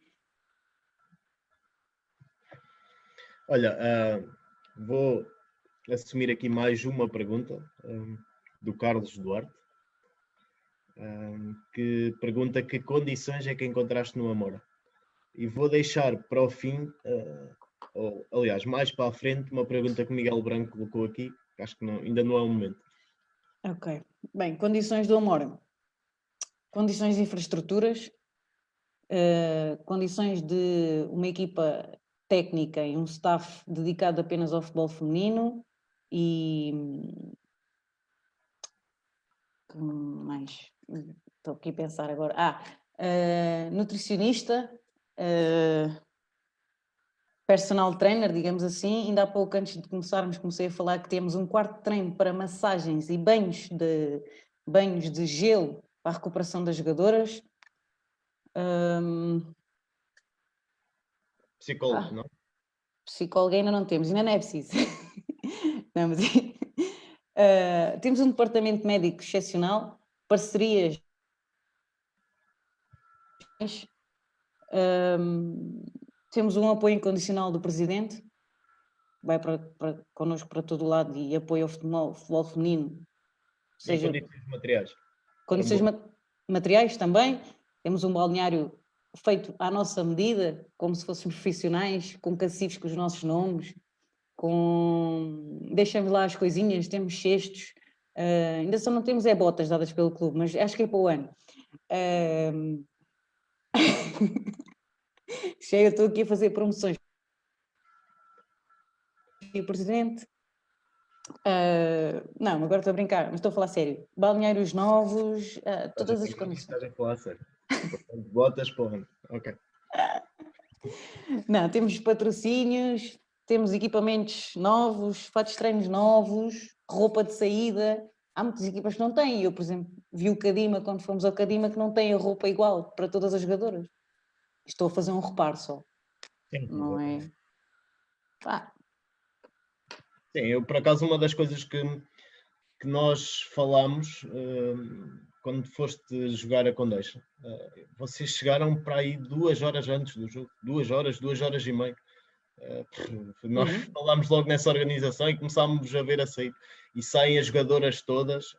Olha, vou assumir aqui mais uma pergunta do Carlos Duarte, que pergunta que condições é que encontraste no Amora. E vou deixar para o fim, ou aliás, mais para a frente, uma pergunta que o Miguel Branco colocou aqui, que acho que ainda não é o momento. Ok. Bem, condições do Amora. Condições de infraestruturas, condições de uma equipa técnica e um staff dedicado apenas ao futebol feminino e mais estou aqui a pensar agora nutricionista, personal trainer, digamos assim. Ainda há pouco, antes de começarmos, comecei a falar que temos um quarto de treino para massagens e banhos de gelo para a recuperação das jogadoras. Psicólogo, não? Psicólogo ainda não temos, ainda não é preciso. Não, mas, temos um departamento médico excepcional, parcerias, temos um apoio incondicional do presidente, vai connosco para todo o lado e apoio ao futebol feminino. Seja, e condições materiais? Condições materiais também. Temos um balneário feito à nossa medida, como se fôssemos profissionais, com cacifes com os nossos nomes, deixamos lá as coisinhas, temos cestos, ainda só não temos botas dadas pelo clube, mas acho que é para o ano. Chega, estou aqui a fazer promoções. E o presidente... não, agora estou a brincar, mas estou a falar sério. Balneários novos, todas as condições. Estás a falar sério. Botas para onde? Ok. Não, temos patrocínios, temos equipamentos novos, fatos de treinos novos, roupa de saída. Há muitas equipas que não têm. Eu, por exemplo, vi o Cadima, quando fomos ao Cadima, que não tem a roupa igual para todas as jogadoras. Estou a fazer um reparo só. Sim, não é? Sim, eu por acaso uma das coisas que nós falámos quando foste jogar a Condeixa, vocês chegaram para aí 2 horas antes do jogo, 2 horas e meia. Nós falámos logo nessa organização e começámos a ver a sair. E saem as jogadoras todas,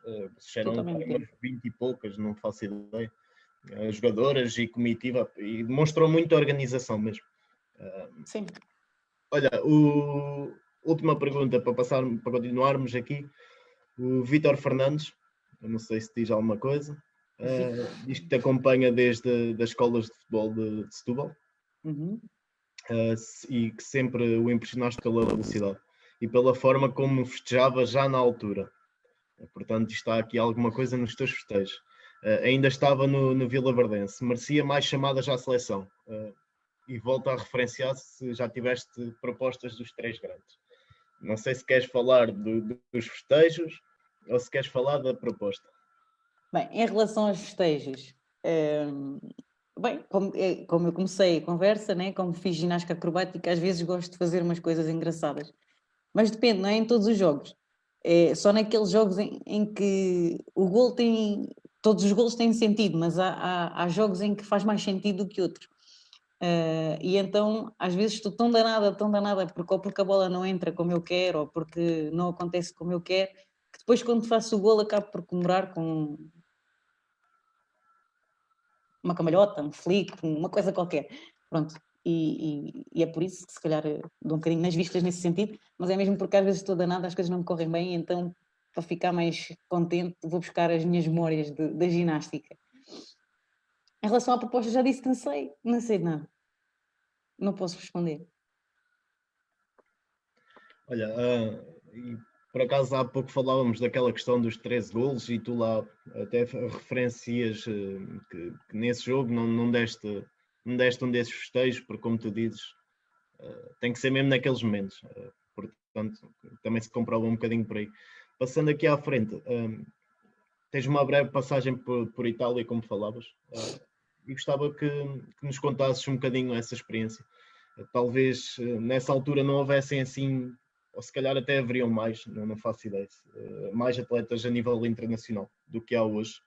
eram umas 20 e poucas, não faço ideia, jogadoras e comitiva, e demonstrou muita organização mesmo. Sim. Olha, última pergunta para continuarmos aqui. O Vítor Fernandes, eu não sei se diz alguma coisa, diz que te acompanha desde as escolas de futebol de Setúbal. E que sempre o impressionaste pela velocidade e pela forma como festejava já na altura. Portanto, está aqui alguma coisa nos teus festejos. Ainda estava no Vila Verdense, merecia mais chamadas à seleção. E volto a referenciar se já tiveste propostas dos 3 grandes. Não sei se queres falar dos festejos ou se queres falar da proposta. Bem, em relação aos festejos, bem, como eu comecei a conversa, né, como fiz ginástica acrobática, às vezes gosto de fazer umas coisas engraçadas. Mas depende, não é em todos os jogos. É só naqueles jogos em que o gol tem... Todos os golos têm sentido, mas há jogos em que faz mais sentido do que outros. E então, às vezes estou tão danada, ou porque a bola não entra como eu quero, ou porque não acontece como eu quero, que depois quando faço o gol acabo por comemorar com uma cambalhota, um flick, uma coisa qualquer. Pronto. E é por isso que se calhar dou um bocadinho nas vistas nesse sentido, mas é mesmo porque às vezes estou danada, as coisas não me correm bem, então para ficar mais contente vou buscar as minhas memórias da ginástica. Em relação à proposta, já disse que não sei nada. Não posso responder. Olha, e por acaso há pouco falávamos daquela questão dos 13 golos e tu lá até referencias que nesse jogo não deste um desses festejos, porque como tu dizes, tem que ser mesmo naqueles momentos. Portanto, também se comprova um bocadinho por aí. Passando aqui à frente, tens uma breve passagem por Itália, como falavas, e gostava que nos contasses um bocadinho essa experiência. Talvez nessa altura não houvessem assim, ou se calhar até haveriam mais, não faço ideia, mais atletas a nível internacional do que há hoje.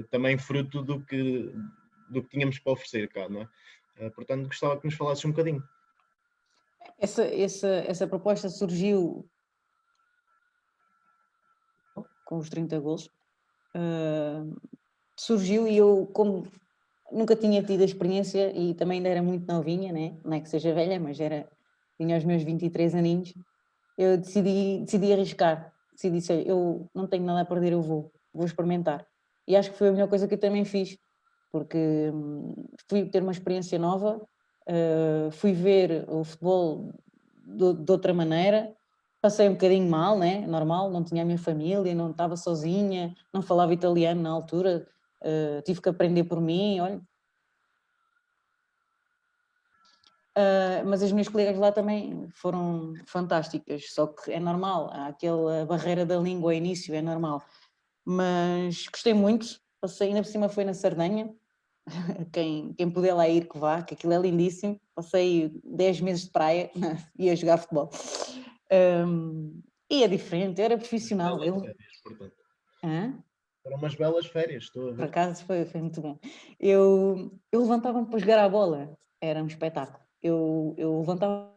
Também fruto do que tínhamos para oferecer cá, não é? Portanto, gostava que nos falasses um bocadinho. Essa proposta surgiu com os 30 golos. Surgiu e eu, como nunca tinha tido a experiência e também ainda era muito novinha, né? Não é que seja velha, mas tinha os meus 23 aninhos, eu decidi arriscar. Decidi ser, eu não tenho nada a perder, eu vou experimentar. E acho que foi a melhor coisa que eu também fiz, porque fui ter uma experiência nova, fui ver o futebol de outra maneira, passei um bocadinho mal, né? Normal, não tinha a minha família, não estava sozinha, não falava italiano na altura, tive que aprender por mim, olha. Mas as minhas colegas lá também foram fantásticas, só que é normal, há aquela barreira da língua ao início, é normal. Mas gostei muito, passei, ainda por cima foi na Sardenha, quem puder lá ir que vá, que aquilo é lindíssimo, passei 10 meses de praia e a jogar futebol. E é diferente, eu era profissional. Férias, portanto. Hã? Foram umas belas férias, estou a ver. Por acaso foi muito bom. Eu levantava-me para jogar a bola, era um espetáculo. Eu levantava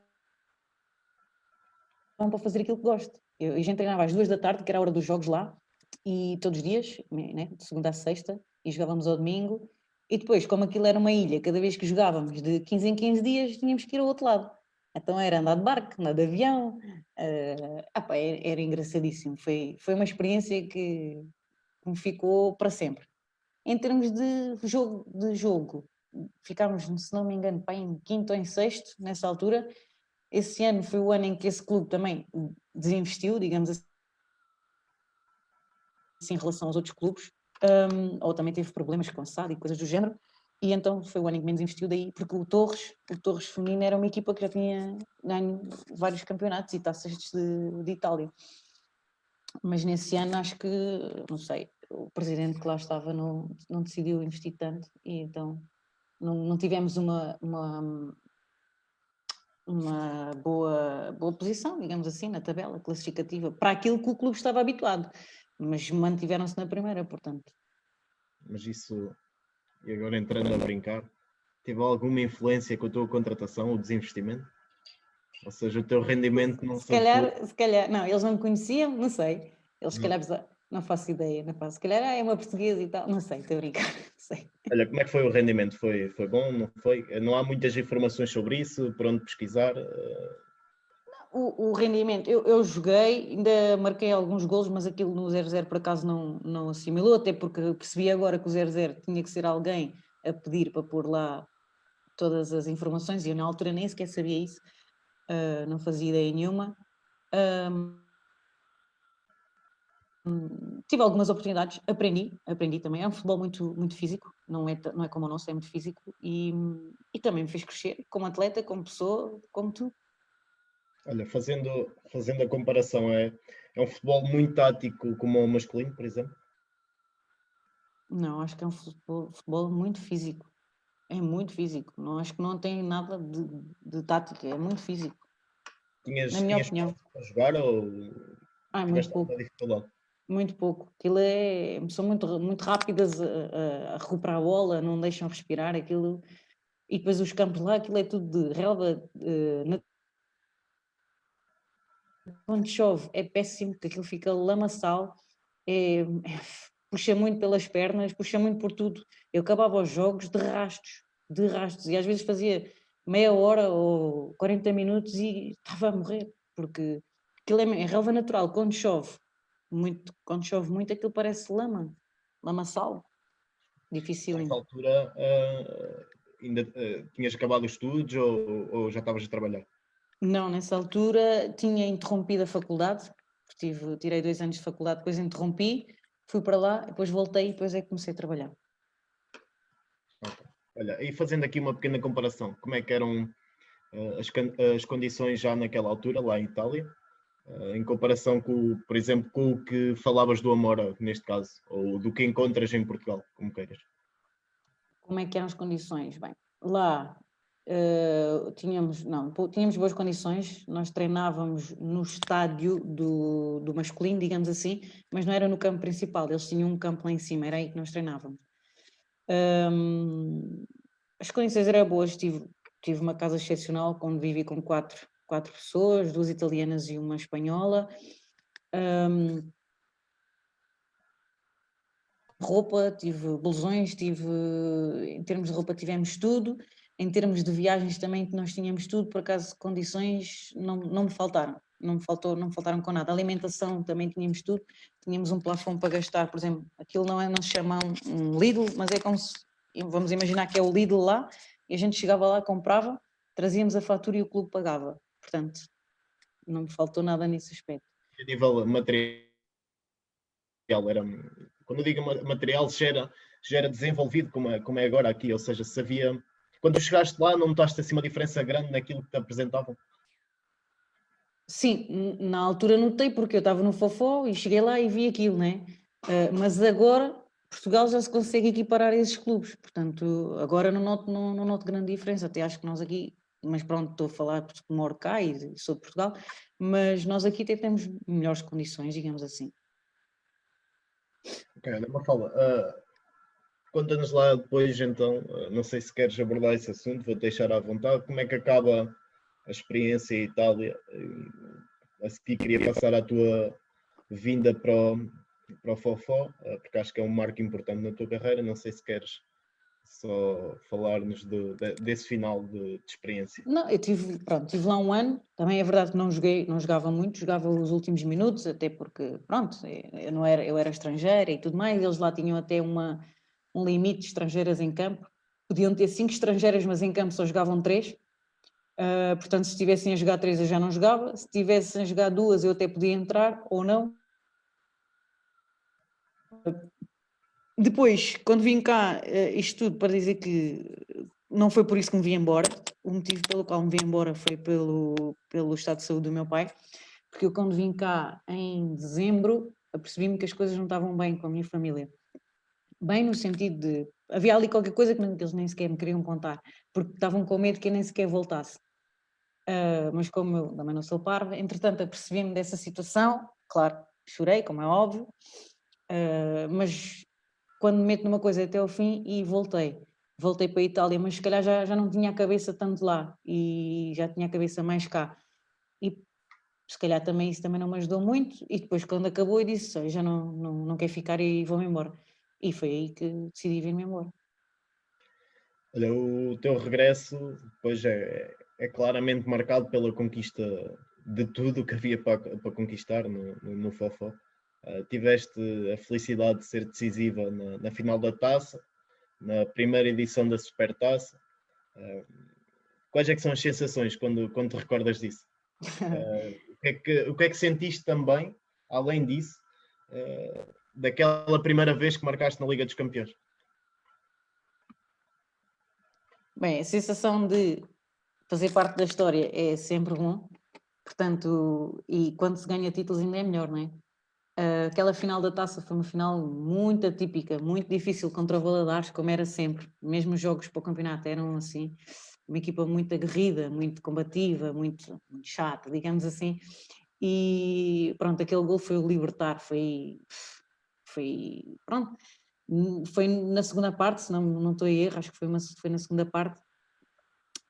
para fazer aquilo que gosto. Eu já treinava às 2 da tarde, que era a hora dos jogos lá, e todos os dias, né, de segunda a sexta, e jogávamos ao domingo. E depois, como aquilo era uma ilha, cada vez que jogávamos, de 15 em 15 dias, tínhamos que ir ao outro lado. Então era andar de barco, andar de avião. Era engraçadíssimo. Foi uma experiência que me ficou para sempre. Em termos de jogo, ficámos, se não me engano, em quinto ou em sexto, nessa altura. Esse ano foi o ano em que esse clube também desinvestiu, digamos assim, em relação aos outros clubes, ou também teve problemas com a SAD e coisas do género, e então foi o ano em que menos investiu daí, porque o Torres feminino era uma equipa que já tinha ganho vários campeonatos e taças de Itália. Mas nesse ano acho que, não sei, o presidente que lá estava não decidiu investir tanto e então não tivemos uma boa boa posição, digamos assim, na tabela classificativa, para aquilo que o clube estava habituado, mas mantiveram-se na primeira, portanto. Mas isso, e agora entrando a brincar, teve alguma influência com a tua contratação, o desinvestimento? Ou seja, o teu rendimento não Se calhar, se não, eles não me conheciam, não sei. Eles se calhar, não faço ideia, não faço. Se calhar é uma portuguesa e tal, não sei, estou a brincar, não sei. Olha, como é que foi o rendimento? Foi bom? Não foi? Não há muitas informações sobre isso, por onde pesquisar? O rendimento, eu joguei, ainda marquei alguns golos, mas aquilo no 0-0 por acaso não assimilou, até porque percebi agora que o 0-0 tinha que ser alguém a pedir para pôr lá todas as informações, e eu na altura nem sequer sabia isso, não fazia ideia nenhuma. Tive algumas oportunidades, aprendi também, é um futebol muito físico, não é como o nosso, é muito físico, e também me fez crescer como atleta, como pessoa, como tu. Olha, fazendo a comparação, é um futebol muito tático como o masculino, por exemplo? Não, acho que é um futebol muito físico. É muito físico. Não, acho que não tem nada de tática. É muito físico. Na minha Tinhas opinião. para jogar ou Muito tiveste alguma pouco. dificuldade? Muito pouco. Aquilo são muito rápidas a recuperar a bola, não deixam respirar aquilo. E depois os campos lá, aquilo é tudo de relva. Quando chove é péssimo, porque aquilo fica lamaçal. Puxa muito pelas pernas, puxa muito por tudo. Eu acabava os jogos de rastos, e às vezes fazia meia hora ou 40 minutos e estava a morrer, porque aquilo é relva natural. Quando chove muito, aquilo parece lamaçal, Nessa dificílimo. altura, ainda tinhas acabado os estudos ou já estavas a trabalhar? Não, nessa altura tinha interrompido a faculdade, tirei 2 anos de faculdade, depois interrompi, fui para lá, depois voltei e depois é que comecei a trabalhar. Ok. Olha, e fazendo aqui uma pequena comparação, como é que eram as condições já naquela altura, lá em Itália, em comparação com, por exemplo, com o que falavas do Amora, neste caso, ou do que encontras em Portugal, como queiras? Como é que eram as condições? Bem, lá tínhamos boas condições, nós treinávamos no estádio do masculino, digamos assim, mas não era no campo principal, eles tinham um campo lá em cima, era aí que nós treinávamos. As condições eram boas, tive uma casa excepcional, onde vivi com quatro pessoas, 2 italianas e uma espanhola. Roupa, tive blusões, em termos de roupa tivemos tudo, em termos de viagens também nós tínhamos tudo, por acaso condições não me faltaram, não me faltaram com nada. Alimentação também tínhamos tudo, tínhamos um plafond para gastar, por exemplo, aquilo não se chama um Lidl, mas é como se, vamos imaginar que é o Lidl lá, e a gente chegava lá, comprava, trazíamos a fatura e o clube pagava, portanto, não me faltou nada nesse aspecto. A nível material, era, quando eu digo material, já era desenvolvido como é agora aqui, ou seja, se havia, quando tu chegaste lá, não notaste assim uma diferença grande naquilo que te apresentavam? Sim, na altura notei porque eu estava no Fofó e cheguei lá e vi aquilo, né? Mas agora Portugal já se consegue equiparar a esses clubes, portanto agora não noto grande diferença, até acho que nós aqui, mas pronto, estou a falar porque moro cá e sou de Portugal, mas nós aqui até temos melhores condições, digamos assim. Ok, olha, Mafalda, conta-nos lá depois então, não sei se queres abordar esse assunto, vou deixar à vontade, como é que acaba a experiência em Itália? A seguir queria passar a tua vinda para o Fofó, porque acho que é um marco importante na tua carreira, não sei se queres só falar-nos desse final de experiência. Não, tive lá um ano, também é verdade que não jogava muito, jogava os últimos minutos, até porque, pronto, eu era estrangeira e tudo mais, eles lá tinham até um limite de estrangeiras em campo, podiam ter 5 estrangeiras, mas em campo só jogavam 3, portanto se estivessem a jogar 3 eu já não jogava, se estivessem a jogar 2 eu até podia entrar ou não. Depois, quando vim cá, isto tudo para dizer que não foi por isso que me vim embora. O motivo pelo qual me vim embora foi pelo estado de saúde do meu pai, porque eu quando vim cá em dezembro, apercebi-me que as coisas não estavam bem com a minha família. Bem no sentido de, havia ali qualquer coisa que eles nem sequer me queriam contar, porque estavam com medo que eu nem sequer voltasse. mas como eu também não sou parva, entretanto apercebi-me dessa situação, claro, chorei, como é óbvio, mas quando me meto numa coisa até ao fim e voltei para a Itália, mas se calhar já não tinha a cabeça tanto lá e já tinha a cabeça mais cá, e se calhar também isso também não me ajudou muito, e depois quando acabou eu disse, "Olha, já não quero ficar e vou-me embora", e foi aí que decidi vir-me embora. Olha, o teu regresso depois é claramente marcado pela conquista de tudo o que havia para conquistar no Fofó. Tiveste a felicidade de ser decisiva na final da taça, na primeira edição da Supertaça. Uh, Quais é que são as sensações quando te recordas disso? O que é que sentiste também, além disso, daquela primeira vez que marcaste na Liga dos Campeões? Bem, a sensação de fazer parte da história é sempre bom, portanto, e quando se ganha títulos ainda é melhor, não é? Aquela final da taça foi uma final muito atípica, muito difícil contra o Valadares, como era sempre. Mesmo os jogos para o campeonato eram assim, uma equipa muito aguerrida, muito combativa, muito chata, digamos assim. E pronto, aquele gol foi o libertar, pronto, foi na segunda parte, se não estou a erro, acho que foi na segunda parte.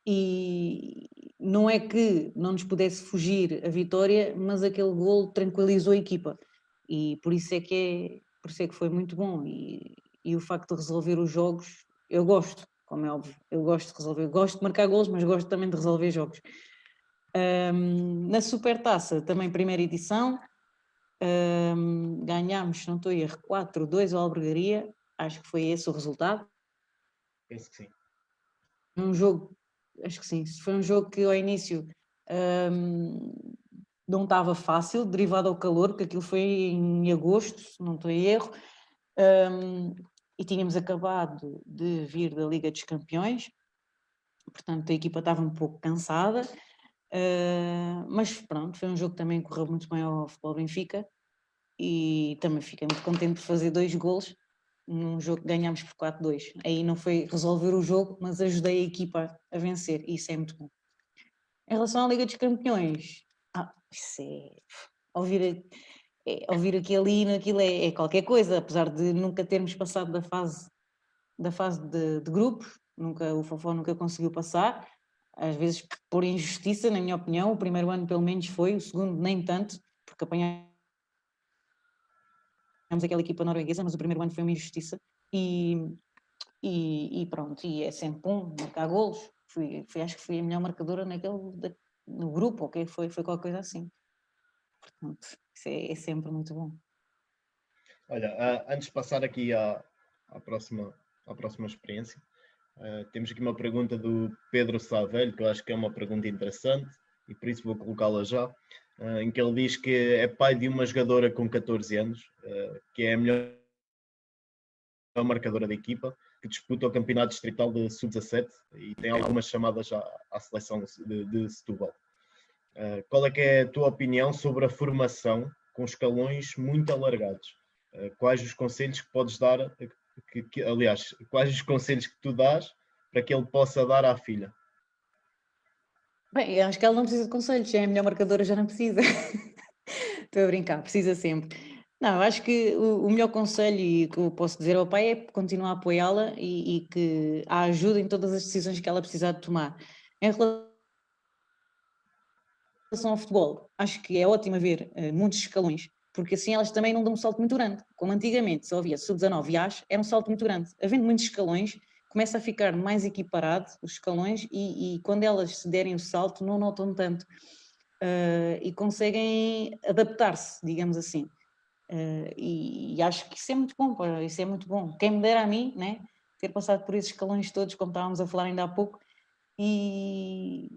E não é que não nos pudesse fugir a vitória, mas aquele gol tranquilizou a equipa. E por isso é que foi muito bom. E o facto de resolver os jogos, eu gosto, como é óbvio, eu gosto de resolver, gosto de marcar golos, mas gosto também de resolver jogos. Na Supertaça, também primeira edição, ganhámos, se não estou a erro, 4-2 ao Albergaria, acho que foi esse o resultado. Penso que sim. Um jogo, acho que sim, foi um jogo que ao início não estava fácil, derivado ao calor, porque aquilo foi em agosto, se não estou em erro, e tínhamos acabado de vir da Liga dos Campeões, portanto a equipa estava um pouco cansada, mas pronto, foi um jogo que também correu muito bem ao Futebol Benfica, e também fiquei muito contente por fazer 2 golos num jogo que ganhámos por 4-2. Aí não foi resolver o jogo, mas ajudei a equipa a vencer, e isso é muito bom. Em relação à Liga dos Campeões, isso ouvir aquilo ali naquilo é qualquer coisa, apesar de nunca termos passado da fase de grupos, o Fofó nunca conseguiu passar, às vezes por injustiça, na minha opinião. O primeiro ano pelo menos foi, o segundo nem tanto, porque apanhámos aquela equipa norueguesa, mas o primeiro ano foi uma injustiça, e pronto, e é sempre bom marcar golos. Acho que fui a melhor marcadora no grupo, ok? Foi qualquer coisa assim. Portanto, isso é sempre muito bom. Olha, antes de passar aqui à próxima experiência, temos aqui uma pergunta do Pedro Savelho, que eu acho que é uma pergunta interessante e por isso vou colocá-la já, em que ele diz que é pai de uma jogadora com 14 anos, que é a melhor marcadora da equipa, que disputa o campeonato distrital de sub-17 e tem algumas chamadas à seleção de Setúbal. Qual é que é a tua opinião sobre a formação com escalões muito alargados? Quais os conselhos que podes dar, aliás, quais os conselhos que tu dás para que ele possa dar à filha? Bem, eu acho que ela não precisa de conselhos, é a melhor marcadora, já não precisa. Estou a brincar, precisa sempre. Não, eu acho que o melhor conselho e que eu posso dizer ao pai é continuar a apoiá-la e que a ajude em todas as decisões que ela precisar de tomar. Em relação ao futebol, acho que é ótimo haver muitos escalões, porque assim elas também não dão um salto muito grande. Como antigamente só havia sub-19 e AS, era um salto muito grande. Havendo muitos escalões, começa a ficar mais equiparado os escalões e quando elas se derem o salto não notam tanto e conseguem adaptar-se, digamos assim. E acho que isso é muito bom, isso é muito bom. Quem me dera a mim, né, ter passado por esses escalões todos, como estávamos a falar ainda há pouco, e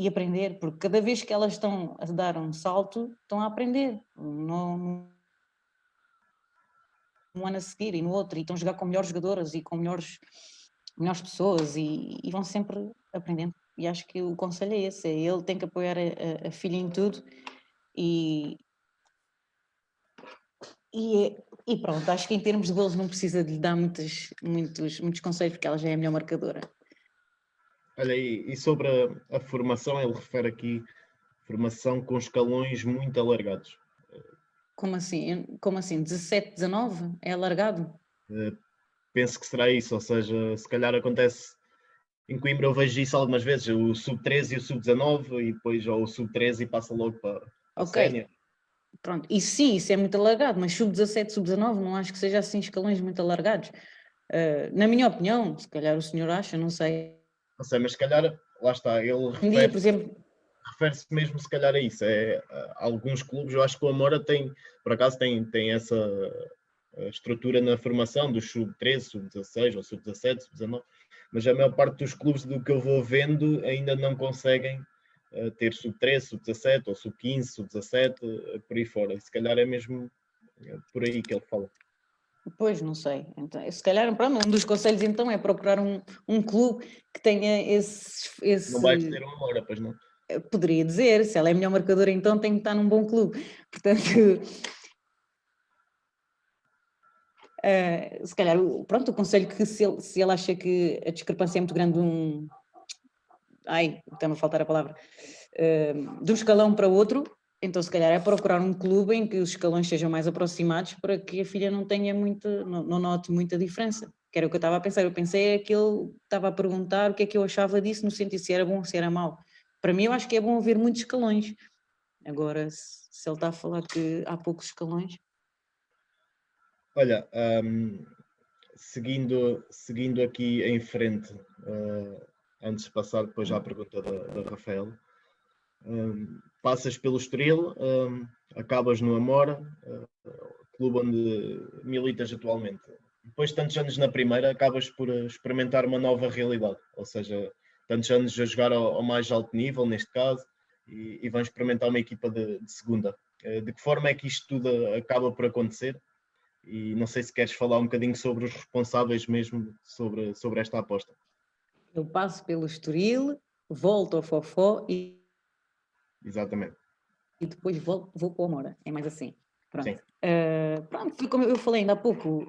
aprender, porque cada vez que elas estão a dar um salto, estão a aprender. Um ano a seguir e no outro, e estão a jogar com melhores jogadoras e com melhores pessoas e vão sempre aprendendo. E acho que o conselho é esse, ele tem que apoiar a filha em tudo e, e pronto, acho que em termos de golos não precisa de lhe dar muitos conselhos, porque ela já é a melhor marcadora. Olha, e sobre a formação, ele refere aqui formação com escalões muito alargados. Como assim? Como assim? 17, 19? É alargado? Penso que será isso, ou seja, se calhar acontece em Coimbra, eu vejo isso algumas vezes, o sub-13 e o sub-19, e depois ou o sub-13 e passa logo para a Ok, sénior. pronto. Isso sim, isso é muito alargado, mas sub-17, sub-19 não acho que seja assim escalões muito alargados. Na minha opinião, se calhar o senhor acha, não sei. Não sei, mas se calhar, lá está, ele Um dia, por exemplo, refere-se mesmo se calhar a isso. Alguns clubes, eu acho que o Amora tem, por acaso, tem essa estrutura na formação dos sub-13, sub-16 ou sub-17, sub-19, mas a maior parte dos clubes do que eu vou vendo ainda não conseguem ter sub-13, sub-17 ou sub-15, sub-17, por aí fora. E se calhar é mesmo por aí que ele fala. pois não sei. Então, se calhar, pronto, um dos conselhos então é procurar um clube que tenha Não vais ter uma hora, pois não? poderia dizer, se ela é melhor marcadora, então tem que estar num bom clube. Portanto, se calhar, pronto, o conselho que se ele acha que a discrepância é muito grande está-me a faltar a palavra, de um escalão para outro, então se calhar é procurar um clube em que os escalões sejam mais aproximados para que a filha não tenha não note muita diferença. Que era o que eu estava a pensar. Eu pensei que ele estava a perguntar o que é que eu achava disso, no sentido se era bom ou se era mau. Para mim, eu acho que é bom haver muitos escalões. Agora, se ele está a falar que há poucos escalões. Olha, seguindo aqui em frente, antes de passar depois à pergunta da Rafael, passas pelo Estoril, acabas no Amora, clube onde militas atualmente. Depois de tantos anos na primeira, acabas por experimentar uma nova realidade, ou seja, tantos anos a jogar ao mais alto nível, neste caso, e vão experimentar uma equipa de segunda. De que forma é que isto tudo acaba por acontecer? E não sei se queres falar um bocadinho sobre os responsáveis mesmo sobre esta aposta. Eu passo pelo Estoril, volto ao Fofó Exatamente. e depois vou para o Amora. É mais assim. Sim. Pronto. Pronto, foi como eu falei ainda há pouco.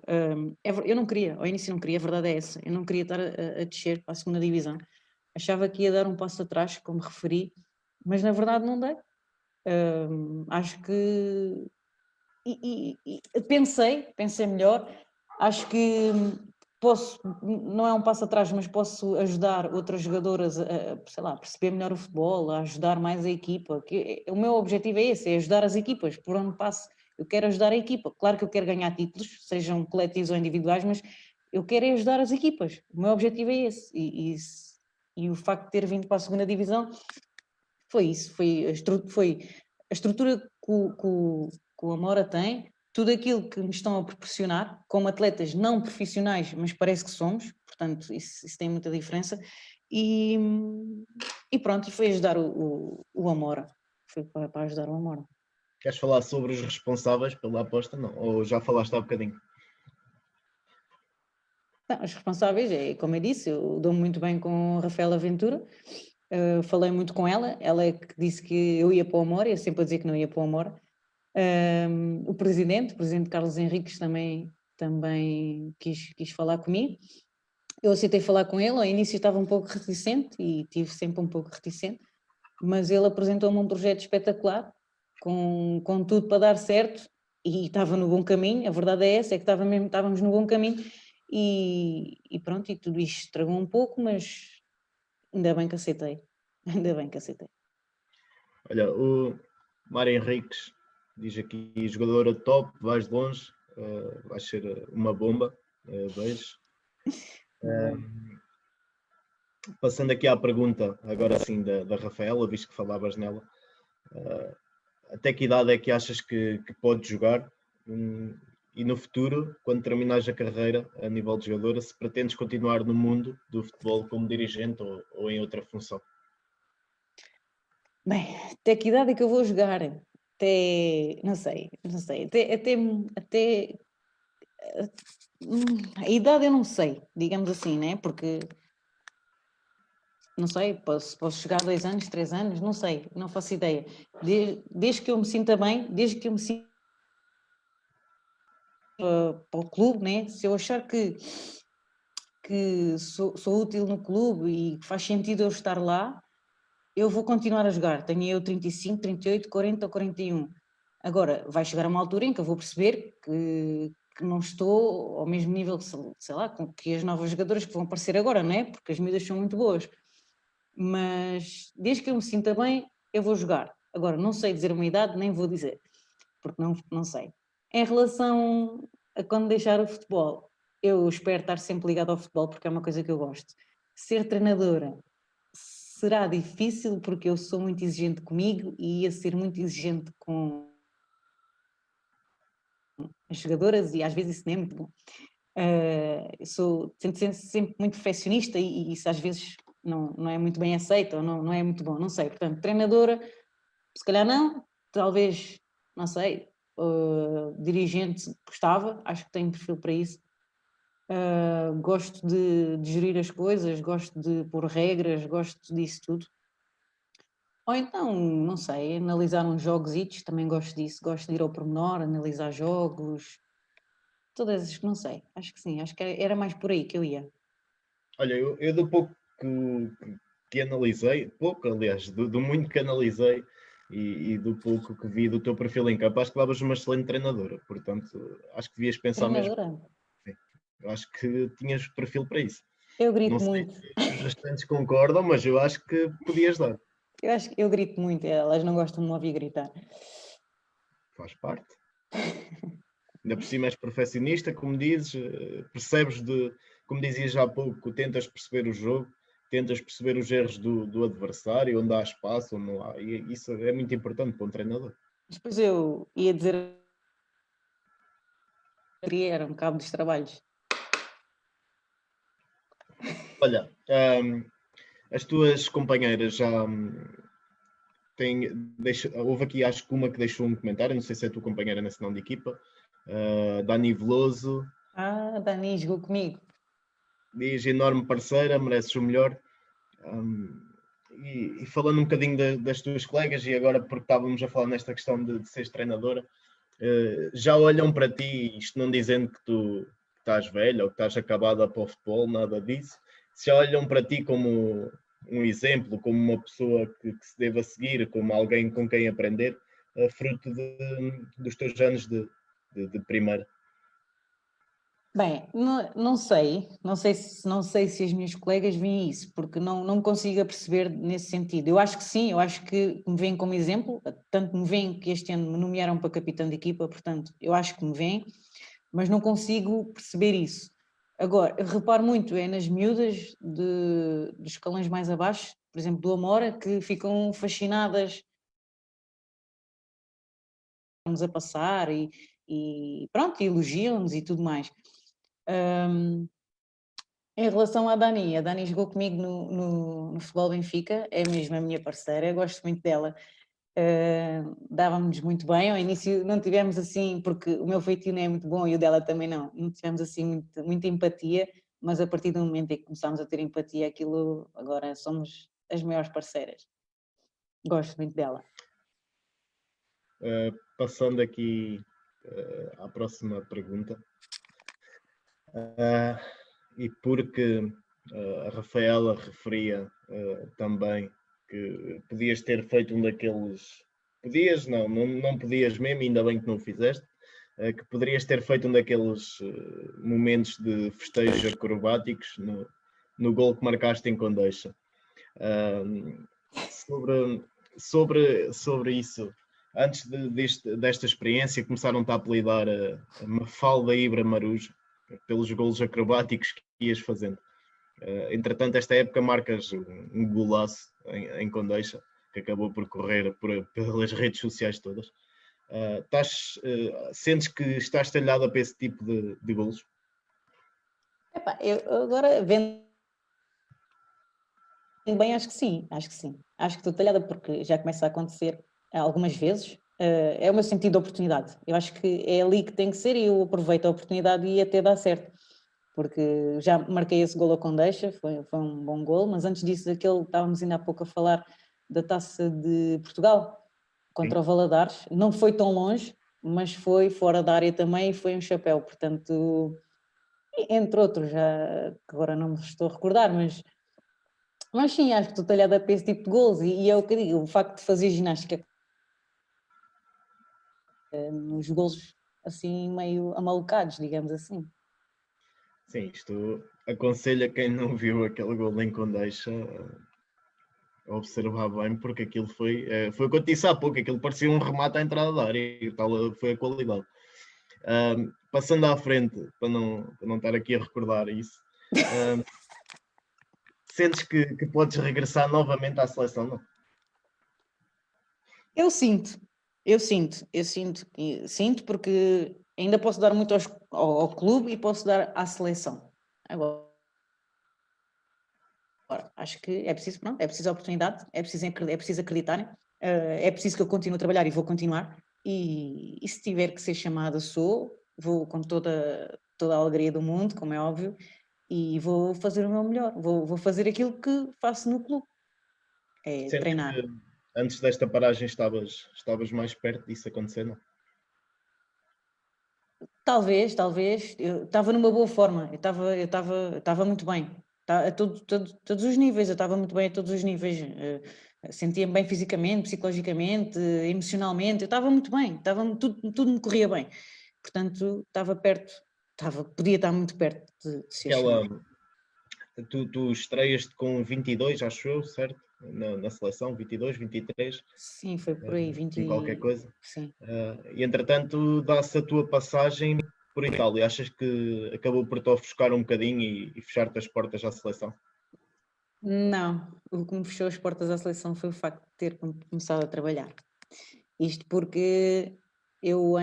Eu não queria, ao início não queria, a verdade é essa. Eu não queria estar a descer para a segunda divisão. Achava que ia dar um passo atrás, como referi, mas na verdade não dei. Acho que. Pensei melhor. Acho que posso, não é um passo atrás, mas posso ajudar outras jogadoras sei lá, a perceber melhor o futebol, a ajudar mais a equipa. O meu objetivo é esse, é ajudar as equipas, por onde passo. Eu quero ajudar a equipa. Claro que eu quero ganhar títulos, sejam coletivos ou individuais, mas eu quero é ajudar as equipas. O meu objetivo é esse. E o facto de ter vindo para a segunda divisão foi isso, foi a estrutura que o Amora tem, tudo aquilo que me estão a proporcionar, como atletas não profissionais, mas parece que somos, portanto isso tem muita diferença, e, e pronto, foi ajudar o Amora, foi para ajudar o Amora. Queres falar sobre os responsáveis pela aposta? Não? Ou já falaste há bocadinho? Não, os responsáveis, como eu disse, eu dou-me muito bem com a Rafaela Ventura, falei muito com ela, ela é que disse que eu ia para o Amora, eu sempre a dizer que não ia para o Amora. O presidente Carlos Henriques também quis falar comigo. Eu aceitei falar com ele, ao início estava um pouco reticente e tive sempre um pouco reticente, mas ele apresentou-me um projeto espetacular, com tudo para dar certo e estava no bom caminho, a verdade é essa, é que estávamos no bom caminho e pronto, e tudo isto estragou um pouco, mas ainda bem que aceitei, ainda bem que aceitei. Olha, o Mário Henriques diz aqui, jogadora top, vais longe, vais ser uma bomba, beijo. Passando aqui à pergunta, agora sim, da Rafaela, visto que falavas nela, até que idade é que achas que podes jogar? E no futuro, quando terminares a carreira a nível de jogadora, se pretendes continuar no mundo do futebol como dirigente ou em outra função? Bem, até que idade é que eu vou jogar? Não sei, até a idade eu não sei, digamos assim, né? Porque, não sei, posso chegar a 2 anos, 3 anos, não sei, não faço ideia. Desde que eu me sinta bem, desde que eu me sinta para o clube, né? Se eu achar que que sou útil no clube e que faz sentido eu estar lá, eu vou continuar a jogar. Tenho eu 35, 38, 40 ou 41. Agora, vai chegar a uma altura em que eu vou perceber que não estou ao mesmo nível, sei lá, que as novas jogadoras que vão aparecer agora, não é? Porque as miúdas são muito boas. Mas desde que eu me sinta bem, eu vou jogar. Agora, não sei dizer uma idade, nem vou dizer, porque não sei. Em relação a quando deixar o futebol, eu espero estar sempre ligado ao futebol porque é uma coisa que eu gosto. Ser treinadora será difícil porque eu sou muito exigente comigo e ia ser muito exigente com as jogadoras e às vezes isso nem é muito bom. Sou sempre muito perfeccionista e isso às vezes não é muito bem aceito ou não é muito bom, não sei. Portanto, treinadora, se calhar não, talvez, não sei, dirigente gostava, acho que tenho perfil para isso. Gosto de gerir as coisas, gosto de pôr regras, gosto disso tudo. Ou então, não sei, analisar uns jogos, também gosto disso, gosto de ir ao pormenor, analisar jogos, todas as que não sei, acho que sim, acho que era mais por aí que eu ia. Olha, eu do pouco que analisei, pouco aliás, do muito que analisei e do pouco que vi do teu perfil em campo, acho que davas uma excelente treinadora, portanto, acho que devias pensar mesmo. Treinadora, Sim, eu acho que tinhas perfil para isso. eu Não grito sei muito, se os restantes concordam, mas eu acho que podias dar. eu acho que eu grito muito, elas não gostam de me ouvir gritar. Faz parte. Ainda por cima és perfeccionista, como dizes, percebes como dizias há pouco, tentas perceber o jogo, tentas perceber os erros do adversário, onde há espaço, onde não há. E isso é muito importante para um treinador. Mas depois eu ia dizer que era um cabo dos trabalhos. Olha, as tuas companheiras já houve aqui acho que uma que deixou um comentário, não sei se é a tua companheira nacional de equipa, Dani Veloso, Dani jogou comigo. diz enorme parceira, mereces o melhor. Um, e falando um bocadinho das tuas colegas, e agora porque estávamos a falar nesta questão de seres treinadora, já olham para ti, isto não dizendo que tu estás velha ou que estás acabada para o futebol, nada disso, se já olham para ti como um exemplo, como uma pessoa que se deva seguir, como alguém com quem aprender, fruto dos teus anos de primeira. Bem, não sei se as minhas colegas veem isso, porque não consigo perceber nesse sentido. Eu acho que sim, eu acho que me veem como exemplo, tanto me veem que este ano me nomearam para capitão de equipa, portanto, eu acho que me veem, mas não consigo perceber isso. Agora, eu reparo muito nas miúdas dos escalões mais abaixo, por exemplo, do Amora, que ficam fascinadas a passar e pronto, elogiam-nos e tudo mais. Em relação à Dani, a Dani jogou comigo no Futebol Benfica, é mesmo a minha parceira, eu gosto muito dela. Dávamos muito bem, ao início não tivemos assim, porque o meu feitio não é muito bom e o dela também não tivemos assim muita empatia, mas a partir do momento em que começámos a ter empatia, aquilo agora somos as maiores parceiras. Gosto muito dela. Passando aqui à próxima pergunta. E porque a Rafaela referia também que podias ter feito um daqueles. Podias, não podias mesmo, ainda bem que não o fizeste. Que poderias ter feito um daqueles momentos de festejos acrobáticos no gol que marcaste em Condeixa. Sobre isso, antes desta experiência, começaram-te a apelidar a Mafalda Ibra Marujo pelos golos acrobáticos que ias fazendo. Entretanto, esta época marcas um golaço em Condeixa, que acabou por correr pelas redes sociais todas. Sentes que estás talhada para esse tipo de golos? Epá, eu agora vendo bem, acho que sim, acho que sim. Acho que estou talhada porque já começa a acontecer algumas vezes. É o meu sentido de oportunidade. Eu acho que é ali que tem que ser e eu aproveito a oportunidade e até dá certo. Porque já marquei esse golo a Condeixa, foi um bom golo, mas antes disso, estávamos ainda há pouco a falar da Taça de Portugal contra o Valadares. Não foi tão longe, mas foi fora da área também e foi um chapéu. Portanto, entre outros, já, que agora não me estou a recordar, mas sim, acho que estou talhada para esse tipo de gols e é o que eu digo, o facto de fazer ginástica nos gols assim meio amalucados, digamos assim. Sim, isto aconselho a quem não viu aquele gol em Condeixa a observar bem, porque aquilo foi o que eu te disse há pouco, aquilo parecia um remate à entrada da área e tal foi a qualidade. Passando à frente, para não estar aqui a recordar isso, sentes que podes regressar novamente à seleção, não? Eu sinto porque ainda posso dar muito ao clube e posso dar à seleção. Agora, acho que é preciso, pronto, é preciso oportunidade, é preciso acreditarem, é preciso que eu continue a trabalhar e vou continuar. E se tiver que ser chamada, vou com toda a alegria do mundo, como é óbvio, e vou fazer o meu melhor, vou fazer aquilo que faço no clube, é Sentes treinar. que antes desta paragem estavas mais perto disso acontecer, não? Talvez, eu estava numa boa forma, eu estava muito bem, a todos os níveis, eu estava muito bem a todos os níveis, sentia-me bem fisicamente, psicologicamente, emocionalmente, eu estava muito bem, tudo me corria bem, portanto estava perto, podia estar muito perto de ser chamado. Tu estreias-te com 22, acho eu, certo? Na seleção, 22, 23, Sim, foi por aí, em qualquer coisa. sim. E entretanto dá-se a tua passagem por Itália. Achas que acabou por te ofuscar um bocadinho e fechar-te as portas à seleção? Não, o que me fechou as portas à seleção foi o facto de ter começado a trabalhar. Isto porque eu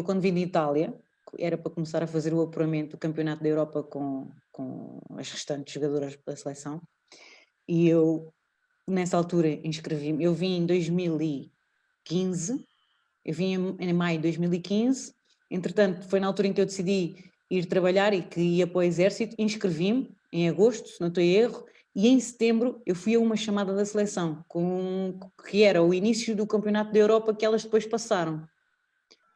quando vim de Itália, era para começar a fazer o apuramento do Campeonato da Europa com as restantes jogadoras da seleção, e eu, nessa altura, inscrevi-me. Eu vim em 2015, eu vim em maio de 2015, entretanto, foi na altura em que eu decidi ir trabalhar e que ia para o Exército, inscrevi-me em agosto, se não estou em erro, e em setembro eu fui a uma chamada da seleção, que era o início do Campeonato da Europa que elas depois passaram.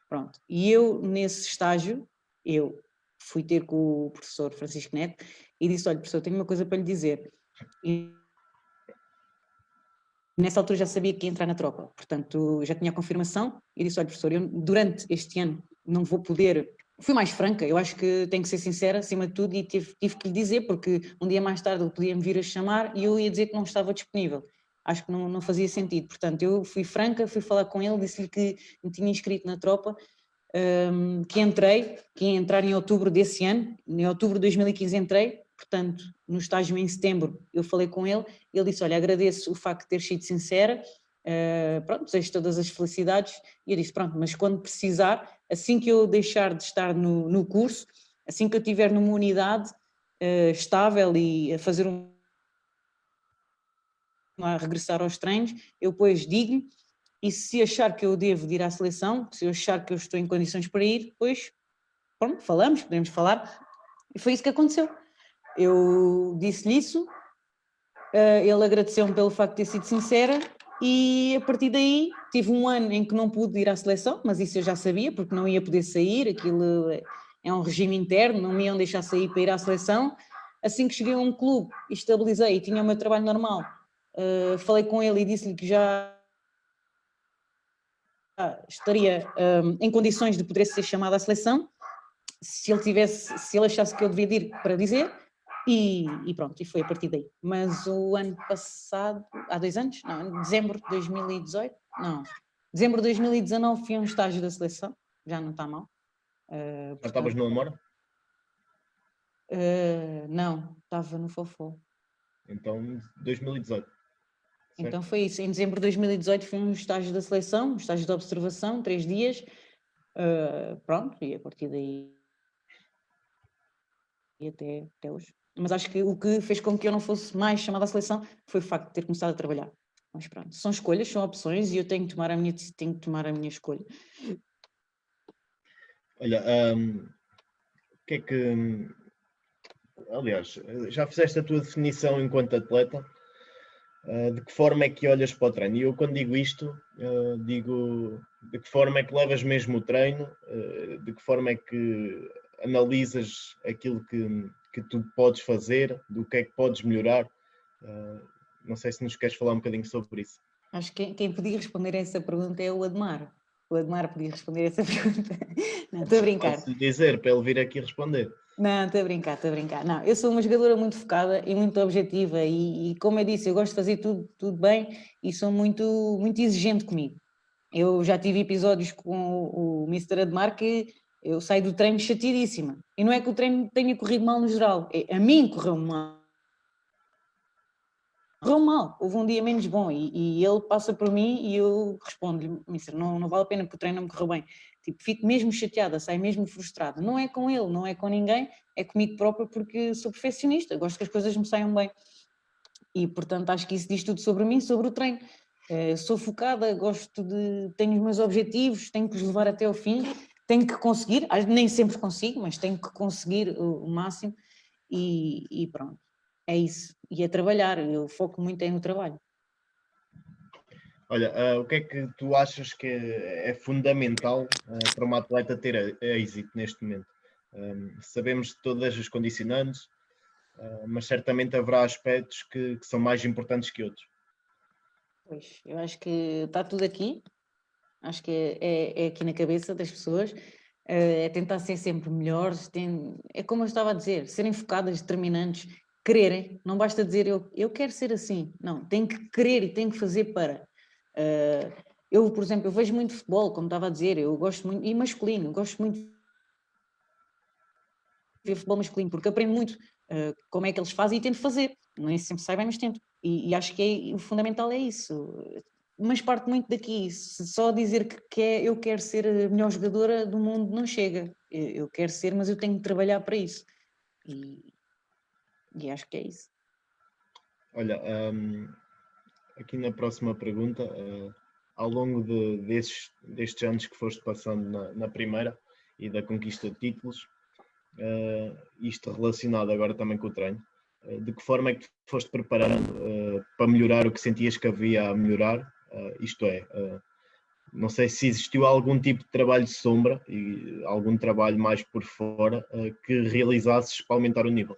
Pronto. E eu, nesse estágio, eu fui ter com o professor Francisco Neto e disse, olha, professor, tenho uma coisa para lhe dizer. E nessa altura já sabia que ia entrar na tropa, portanto já tinha a confirmação e disse, olha, professor, eu durante este ano não vou poder... Fui mais franca, eu acho que tenho que ser sincera acima de tudo e tive que lhe dizer, porque um dia mais tarde ele podia-me vir a chamar e eu ia dizer que não estava disponível. Acho que não fazia sentido, portanto eu fui franca, fui falar com ele, disse-lhe que me tinha inscrito na tropa, que ia entrar em outubro desse ano, em outubro de 2015 entrei, portanto no estágio em setembro eu falei com ele, ele disse, olha, agradeço o facto de ter sido sincera, pronto, desejo todas as felicidades, e eu disse, pronto, mas quando precisar, assim que eu deixar de estar no curso, assim que eu estiver numa unidade estável e a fazer a regressar aos treinos, eu depois digo-lhe, e se achar que eu devo de ir à seleção, se eu achar que eu estou em condições para ir, depois, pronto, podemos falar, e foi isso que aconteceu. Eu disse-lhe isso, ele agradeceu-me pelo facto de ter sido sincera e a partir daí tive um ano em que não pude ir à seleção, mas isso eu já sabia porque não ia poder sair, aquilo é um regime interno, não me iam deixar sair para ir à seleção. Assim que cheguei a um clube, estabilizei e tinha o meu trabalho normal, falei com ele e disse-lhe que já estaria em condições de poder ser chamado à seleção, se ele achasse que eu devia ir para dizer, e pronto, e foi a partir daí. Mas o ano passado, há 2 anos, não, em dezembro de 2018, não, dezembro de 2019 fui a um estágio da seleção, já não está mal. Já estavas no Amora? Não, estava no Fofó. Então, 2018. Então Certo? foi isso, em dezembro de 2018 fui a um estágio da seleção, um estágio de observação, 3 dias, pronto, e a partir daí e até hoje. Mas acho que o que fez com que eu não fosse mais chamada à seleção foi o facto de ter começado a trabalhar. Mas pronto, são escolhas, são opções e eu tenho que tomar a minha escolha. Olha, o que é que. Aliás, já fizeste a tua definição enquanto atleta? De que forma é que olhas para o treino? E eu, quando digo isto, digo de que forma é que levas mesmo o treino, de que forma é que analisas aquilo que tu podes fazer, do que é que podes melhorar? Não sei se nos queres falar um bocadinho sobre isso. Acho que quem podia responder a essa pergunta é o Admar. O Admar podia responder a essa pergunta. Não, estou a brincar. Posso lhe dizer para ele vir aqui responder. Não, estou a brincar, estou a brincar. Não, eu sou uma jogadora muito focada e muito objetiva e como eu disse, eu gosto de fazer tudo bem e sou muito, muito exigente comigo. Eu já tive episódios com o Mr. Admar que eu saio do treino chateadíssima. E não é que o treino tenha corrido mal no geral, a mim correu mal. Correu mal, houve um dia menos bom e ele passa por mim e eu respondo-lhe, Mister, não vale a pena porque o treino não me correu bem. Tipo, fico mesmo chateada, saio mesmo frustrada. Não é com ele, não é com ninguém, é comigo própria porque sou perfeccionista, gosto que as coisas me saiam bem. E, portanto, acho que isso diz tudo sobre mim, sobre o treino. Sou focada, tenho os meus objetivos, tenho que os levar até ao fim, tenho que conseguir, nem sempre consigo, mas tenho que conseguir o máximo e pronto. É isso, e é trabalhar, eu foco muito no trabalho. Olha, o que é que tu achas que é fundamental para uma atleta ter êxito neste momento? Sabemos de todas as condicionantes, mas certamente haverá aspectos que são mais importantes que outros. Pois, eu acho que está tudo aqui, acho que é aqui na cabeça das pessoas, é tentar ser sempre melhores, é como eu estava a dizer, serem focadas, determinantes, quererem, não basta dizer eu quero ser assim, não, tem que querer e tem que fazer para. Eu, por exemplo, eu vejo muito futebol, como estava a dizer, eu gosto muito, e masculino, gosto muito de ver futebol masculino, porque aprendo muito como é que eles fazem e tento fazer, nem sempre sai bem, mas tento, e acho que o fundamental é isso. Mas parte muito daqui, se só dizer eu quero ser a melhor jogadora do mundo não chega, eu quero ser, mas eu tenho que trabalhar para isso, e acho que é isso. Olha, aqui na próxima pergunta, ao longo destes anos que foste passando na primeira e da conquista de títulos, isto relacionado agora também com o treino, de que forma é que foste preparando para melhorar o que sentias que havia a melhorar? Isto é, não sei se existiu algum tipo de trabalho de sombra e algum trabalho mais por fora que realizasses para aumentar o nível.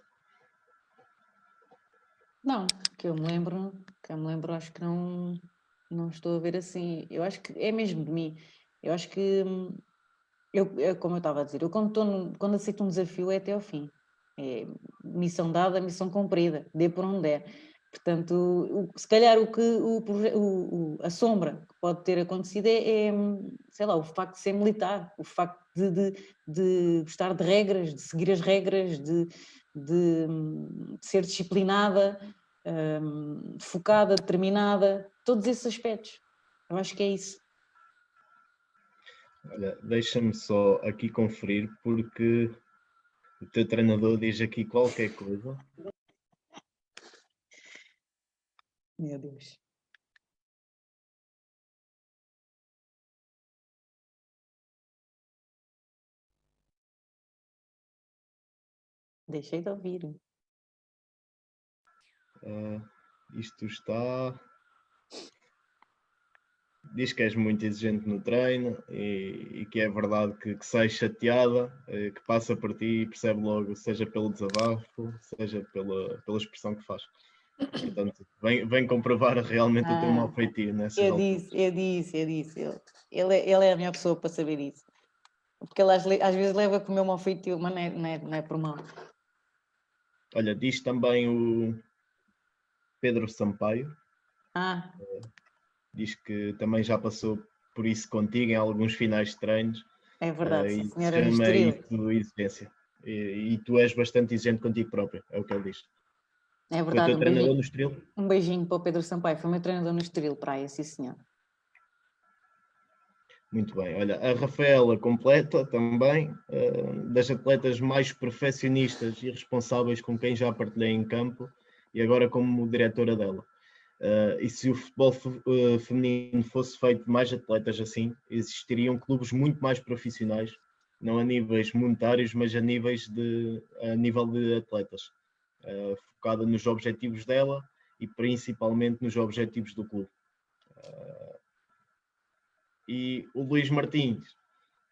Não, que eu me lembro, acho que não estou a ver assim. Eu acho que é mesmo de mim. Eu acho que, como eu estava a dizer, eu quando aceito um desafio é até ao fim. É missão dada, missão cumprida, dê por onde der. Portanto, se calhar a sombra que pode ter acontecido sei lá, o facto de ser militar, o facto de gostar de regras, de seguir as regras, de ser disciplinada, focada, determinada, todos esses aspectos. Eu acho que é isso. Olha, deixa-me só aqui conferir, porque o teu treinador diz aqui qualquer coisa. Meu Deus. Deixei de ouvir. Isto está... Diz que és muito exigente no treino e que é verdade que sai chateada, que passa por ti e percebe logo, seja pelo desabafo, seja pela expressão que faz. Portanto, vem comprovar realmente o teu mau feitio nessas alturas. Eu disse. Ele é a melhor pessoa para saber isso. Porque ele às vezes leva com o meu mau feitio, mas não é por mal. Olha, diz também o Pedro Sampaio. Diz que também já passou por isso contigo em alguns finais de treinos. É verdade, sim, E senhora no chama Estoril. isso exigência. E tu és bastante exigente contigo próprio, é o que ele diz. É Foi o verdade, teu treinador no Estoril? um beijinho para o Pedro Sampaio, foi o meu treinador no Estoril Praia, sim senhor. Muito bem. Olha, a Rafaela completa também, das atletas mais perfeccionistas e responsáveis com quem já partilhei em campo e agora como diretora dela. E se o futebol feminino fosse feito de mais atletas assim, existiriam clubes muito mais profissionais, não a níveis monetários, mas a nível de atletas, focada nos objetivos dela e principalmente nos objetivos do clube. E o Luís Martins,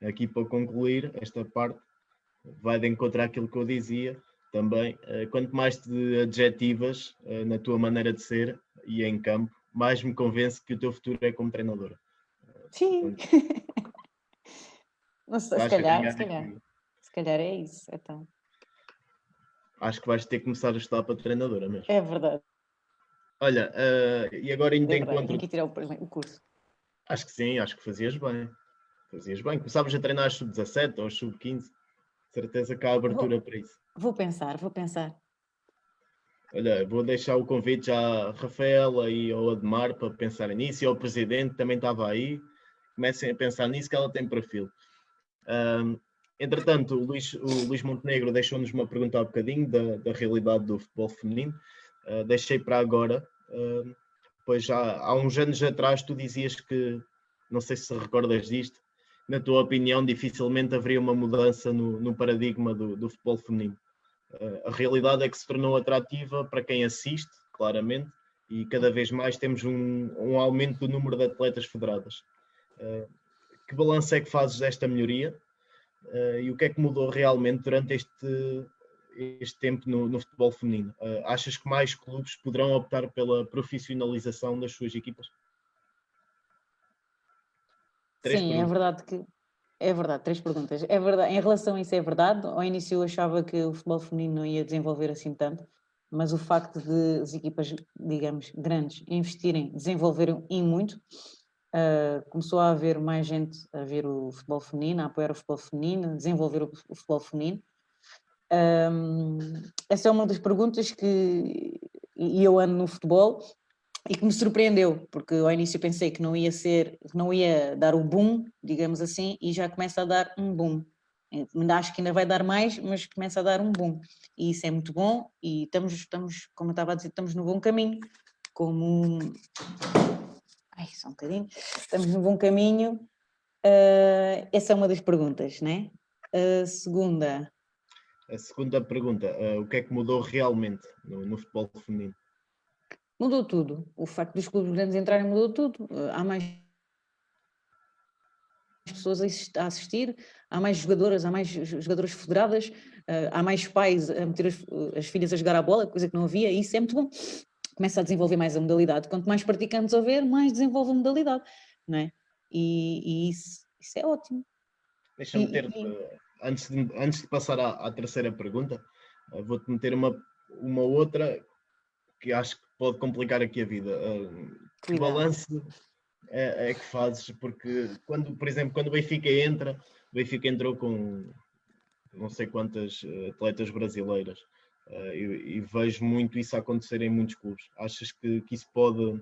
aqui para concluir esta parte, vai de encontro àquilo que eu dizia também. Quanto mais te adjetivas na tua maneira de ser e em campo, mais me convence que o teu futuro é como treinadora. Sim. Não sei, se Estás a calhar, ganhar se calhar. aqui. Se calhar é isso, então. Acho que vais ter que começar a estudar para treinadora mesmo. É verdade, Olha, e agora indo é de verdade. encontro. Tenho que tirar o curso. Acho que sim, acho que fazias bem. Fazias bem. Começavas a treinar às sub-17 ou às sub-15. Certeza que há abertura para isso. Vou pensar, vou pensar. Olha, vou deixar o convite já à Rafaela e ao Admar para pensarem nisso, e ao Presidente também estava aí. Comecem a pensar nisso, que ela tem perfil. Entretanto, o Luís Montenegro deixou-nos uma pergunta há bocadinho da realidade do futebol feminino. Deixei para agora, pois já há uns anos atrás tu dizias que, não sei se recordas disto, na tua opinião dificilmente haveria uma mudança no paradigma do futebol feminino. A realidade é que se tornou atrativa para quem assiste, claramente, e cada vez mais temos um aumento do número de atletas federadas. Que balanço é que fazes desta melhoria? E o que é que mudou realmente durante este tempo no futebol feminino? Achas que mais clubes poderão optar pela profissionalização das suas equipas? Três Sim, é perguntas. verdade que. É verdade, 3 perguntas. É verdade, em relação a isso é verdade. Ao início eu achava que o futebol feminino não ia desenvolver assim tanto, mas o facto de as equipas, digamos, grandes investirem, desenvolverem e muito, começou a haver mais gente a ver o futebol feminino, a apoiar o futebol feminino, a desenvolver o futebol feminino. Essa é uma das perguntas que e eu ando no futebol e que me surpreendeu, porque ao início pensei que não ia dar o boom, digamos assim, e já começa a dar um boom. Ainda acho que ainda vai dar mais, mas começa a dar um boom. E isso é muito bom e estamos, como eu estava a dizer, estamos no bom caminho. Ai, só um bocadinho. Estamos no bom caminho. Essa é uma das perguntas, né? A segunda. A segunda pergunta, o que é que mudou realmente no futebol feminino? Mudou tudo. O facto dos clubes grandes entrarem mudou tudo. Há mais pessoas a assistir, há mais jogadoras, há mais jogadoras federadas, há mais pais a meter as filhas a jogar a bola, coisa que não havia, e isso é muito bom. Começa a desenvolver mais a modalidade. Quanto mais praticantes houver, mais desenvolve a modalidade, não é? E isso é ótimo. Deixa-me ter, antes de passar à terceira pergunta, vou-te meter uma outra que acho que pode complicar aqui a vida. Que balanço é que fazes? Porque, por exemplo, quando o Benfica entra, o Benfica entrou com não sei quantas atletas brasileiras e vejo muito isso acontecer em muitos clubes. Achas que isso pode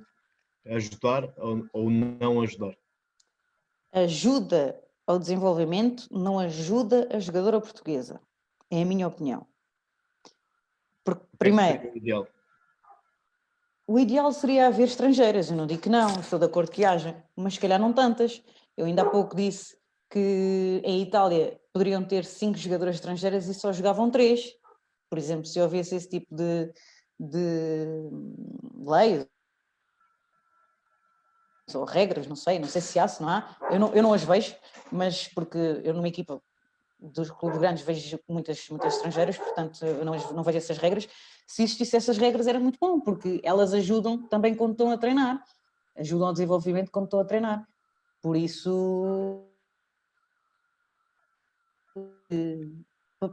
ajudar ou não ajudar? Ajuda ao desenvolvimento, não ajuda a jogadora portuguesa. É a minha opinião. Porque, O que é que primeiro, seria o ideal? o ideal seria haver estrangeiras, eu não digo que não, estou de acordo que haja, mas se calhar não tantas. Eu ainda há pouco disse que em Itália poderiam ter 5 jogadoras estrangeiras e só jogavam 3. Por exemplo, se houvesse esse tipo de lei ou regras, não sei se há, se não há, eu não as vejo, mas porque eu numa equipa dos clubes grandes vejo muitas estrangeiras, portanto eu não vejo essas regras. Se existissem essas regras era muito bom, porque elas ajudam também quando estão a treinar, ajudam ao desenvolvimento quando estão a treinar. Por isso,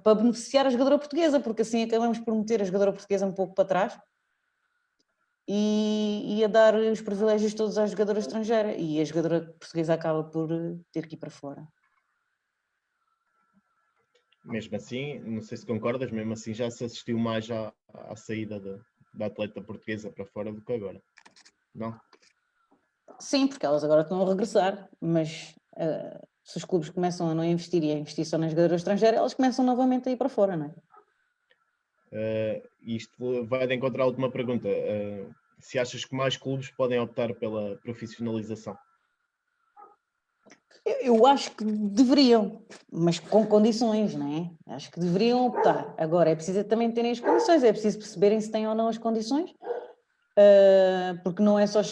para beneficiar a jogadora portuguesa, porque assim acabamos por meter a jogadora portuguesa um pouco para trás e a dar os privilégios todos à jogadora estrangeira, e a jogadora portuguesa acaba por ter que ir para fora. Mesmo assim, não sei se concordas, mesmo assim já se assistiu mais à saída da atleta portuguesa para fora do que agora, não? Sim, porque elas agora estão a regressar, mas se os clubes começam a não investir e a investir só nas jogadoras estrangeiras, elas começam novamente a ir para fora, não é? Isto vai de encontro à última pergunta. Se achas que mais clubes podem optar pela profissionalização? Eu acho que deveriam, mas com condições, não é? Acho que deveriam optar. Agora, é preciso também terem as condições, é preciso perceberem se têm ou não as condições, porque não é só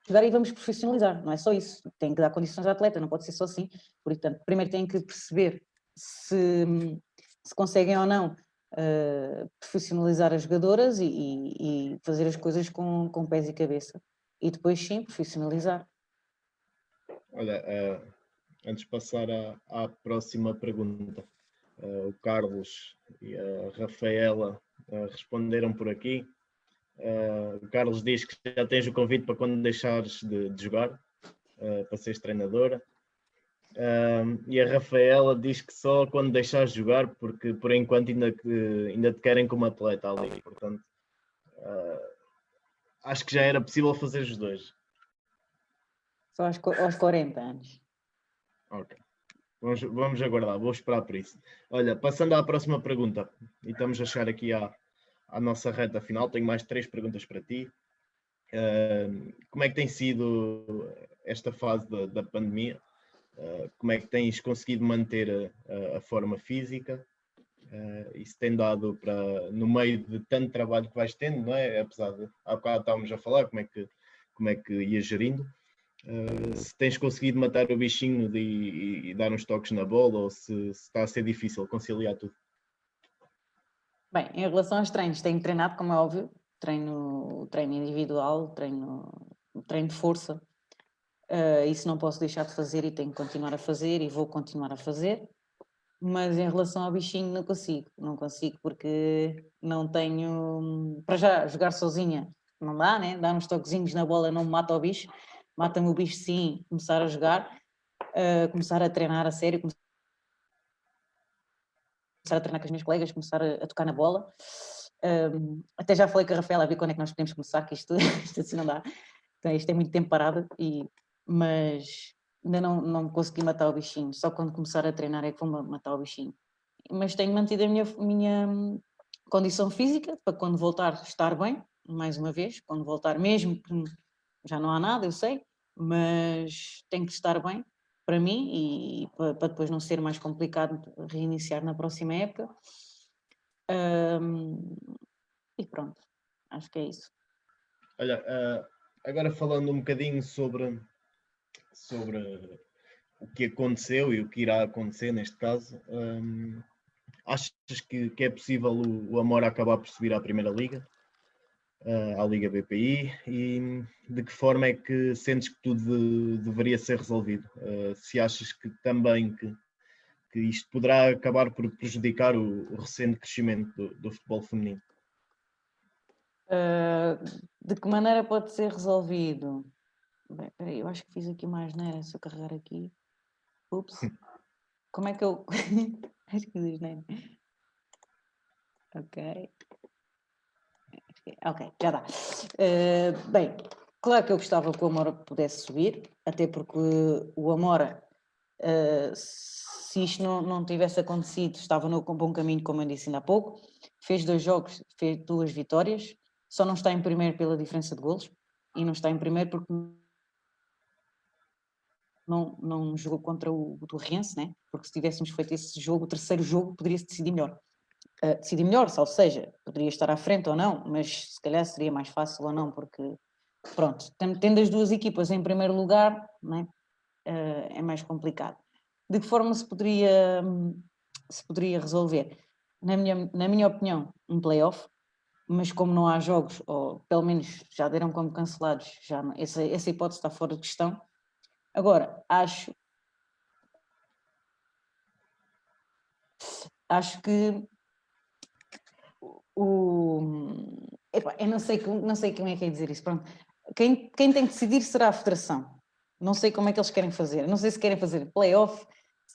jogar e vamos profissionalizar, não é só isso, tem que dar condições ao atleta, não pode ser só assim, portanto, primeiro tem que perceber se conseguem ou não profissionalizar as jogadoras e fazer as coisas com pés e cabeça, e depois sim, profissionalizar. Olha, antes de passar à próxima pergunta, o Carlos e a Rafaela responderam por aqui. O Carlos diz que já tens o convite para quando deixares de jogar, para seres treinadora. E a Rafaela diz que só quando deixares de jogar, porque por enquanto ainda te querem como atleta ali. Portanto, acho que já era possível fazer os dois. Só aos 40 anos. Ok. Vamos aguardar, vou esperar por isso. Olha, passando à próxima pergunta, e estamos a chegar aqui à nossa reta final, tenho mais 3 perguntas para ti. Como é que tem sido esta fase da pandemia? Como é que tens conseguido manter a forma física? Isso tem dado para, no meio de tanto trabalho que vais tendo, não é? Apesar de, há bocado estávamos a falar como é que ias gerindo. Se tens conseguido matar o bichinho e dar uns toques na bola, ou se está a ser difícil conciliar tudo? Bem, em relação aos treinos, tenho treinado, como é óbvio, treino individual, treino de força. Isso não posso deixar de fazer e tenho que continuar a fazer e vou continuar a fazer. Mas em relação ao bichinho não consigo porque não tenho, para já, jogar sozinha não dá, né? Dar uns toquezinhos na bola não me mata o bicho, mata-me o bicho sim, começar a jogar, começar a treinar a sério, começar a treinar com os meus colegas, começar a tocar na bola. Até já falei com a Rafaela a ver quando é que nós podemos começar, que isto assim não dá, então, isto é muito tempo parado, mas ainda não consegui matar o bichinho, só quando começar a treinar é que vou matar o bichinho. Mas tenho mantido a minha condição física para quando voltar estar bem, mais uma vez, quando voltar mesmo que já não há nada, eu sei, mas tenho que estar bem para mim e para depois não ser mais complicado reiniciar na próxima época. E pronto, acho que é isso. Olha, agora falando um bocadinho sobre o que aconteceu e o que irá acontecer neste caso, achas que é possível o Amora acabar por subir à Primeira Liga, à Liga BPI, e de que forma é que sentes que tudo deveria ser resolvido? Se achas que também que isto poderá acabar por prejudicar o recente crescimento do futebol feminino? De que maneira pode ser resolvido? Bem, peraí, eu acho que fiz aqui uma asneira, se eu carregar aqui. Ups. Como é que eu... acho que fiz asneira. Ok. Ok, já dá. Bem, claro que eu gostava que o Amora pudesse subir, até porque o Amora, se isto não tivesse acontecido, estava no bom caminho, como eu disse ainda há pouco. Fez 2 jogos, fez 2 vitórias, só não está em primeiro pela diferença de golos, e não está em primeiro porque não jogou contra o Torrense, né? Porque se tivéssemos feito esse jogo, o terceiro jogo, poderia-se decidir melhor. Decidir melhor, ou seja, poderia estar à frente ou não, mas se calhar seria mais fácil ou não, porque, pronto, tendo as duas equipas em primeiro lugar, né, é mais complicado. De que forma se poderia resolver? Na minha opinião, um play-off, mas como não há jogos, ou pelo menos já deram como cancelados, essa hipótese está fora de questão. Agora, acho que eu não sei como é que é dizer isso. Pronto. Quem tem que decidir será a federação. Não sei como é que eles querem fazer. Não sei se querem fazer play-off,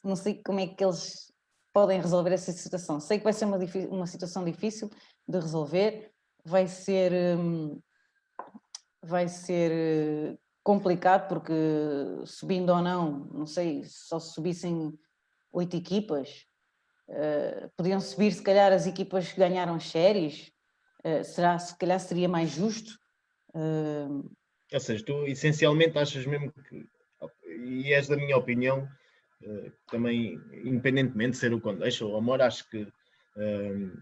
não sei como é que eles podem resolver essa situação. Sei que vai ser uma situação difícil de resolver, vai ser complicado, porque subindo ou não sei, só se subissem 8 equipas, podiam subir se calhar as equipas que ganharam as séries, se calhar seria mais justo. Ou seja, tu essencialmente achas mesmo que, e és da minha opinião, também, independentemente de ser o Condeixa ou o Amor, acho que,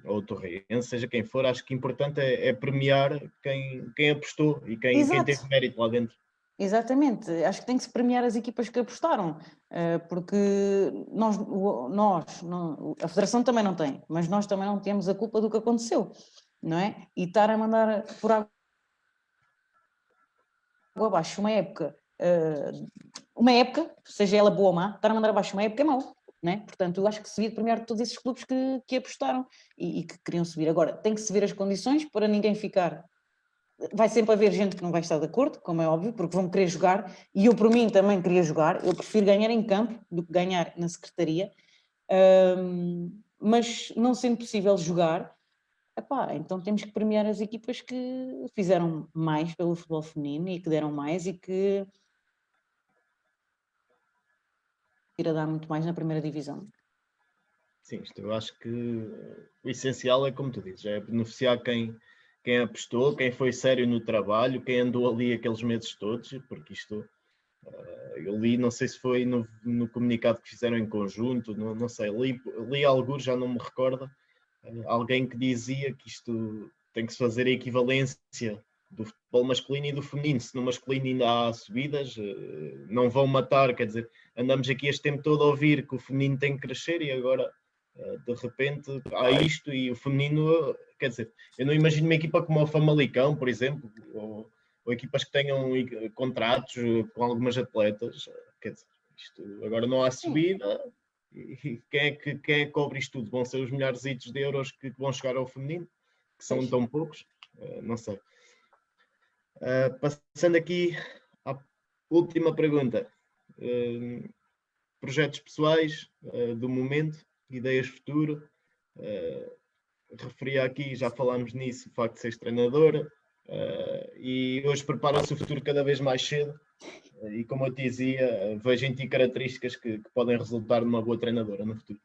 ou o Torrense, seja quem for, acho que importante é premiar quem apostou e quem teve mérito lá dentro. Exatamente, acho que tem que se premiar as equipas que apostaram, porque a Federação também não tem, mas nós também não temos a culpa do que aconteceu, não é? E estar a mandar por água abaixo uma época, seja ela boa ou má, estar a mandar abaixo uma época é mau, não é? Portanto, eu acho que se devia premiar todos esses clubes que apostaram e que queriam subir. Agora, tem que se ver as condições para ninguém ficar. Vai sempre haver gente que não vai estar de acordo, como é óbvio, porque vão querer jogar, e eu por mim também queria jogar, eu prefiro ganhar em campo do que ganhar na secretaria, mas não sendo possível jogar, epá, então temos que premiar as equipas que fizeram mais pelo futebol feminino e que deram mais e que ir a dar muito mais na primeira divisão. Sim, isto eu acho que o essencial é como tu dizes, é beneficiar quem apostou, quem foi sério no trabalho, quem andou ali aqueles meses todos, porque isto eu li, não sei se foi no comunicado que fizeram em conjunto, não sei, li algo, já não me recordo, alguém que dizia que isto tem que se fazer a equivalência do futebol masculino e do feminino. Se no masculino ainda há subidas, não vão matar, quer dizer, andamos aqui este tempo todo a ouvir que o feminino tem que crescer e agora de repente há isto e o feminino, quer dizer, eu não imagino uma equipa como o Famalicão, por exemplo, ou equipas que tenham contratos com algumas atletas, quer dizer, isto agora não há subida. E quem é que cobre isto tudo? Vão ser os milhares de euros que vão chegar ao feminino, que são tão poucos? Não sei. Passando aqui à última pergunta. Projetos pessoais do momento, ideias futuro. Referia aqui, já falámos nisso, o facto de seres treinadora. E hoje prepara-se o futuro cada vez mais cedo. E como eu te dizia, vejo em ti características que podem resultar numa boa treinadora no futuro.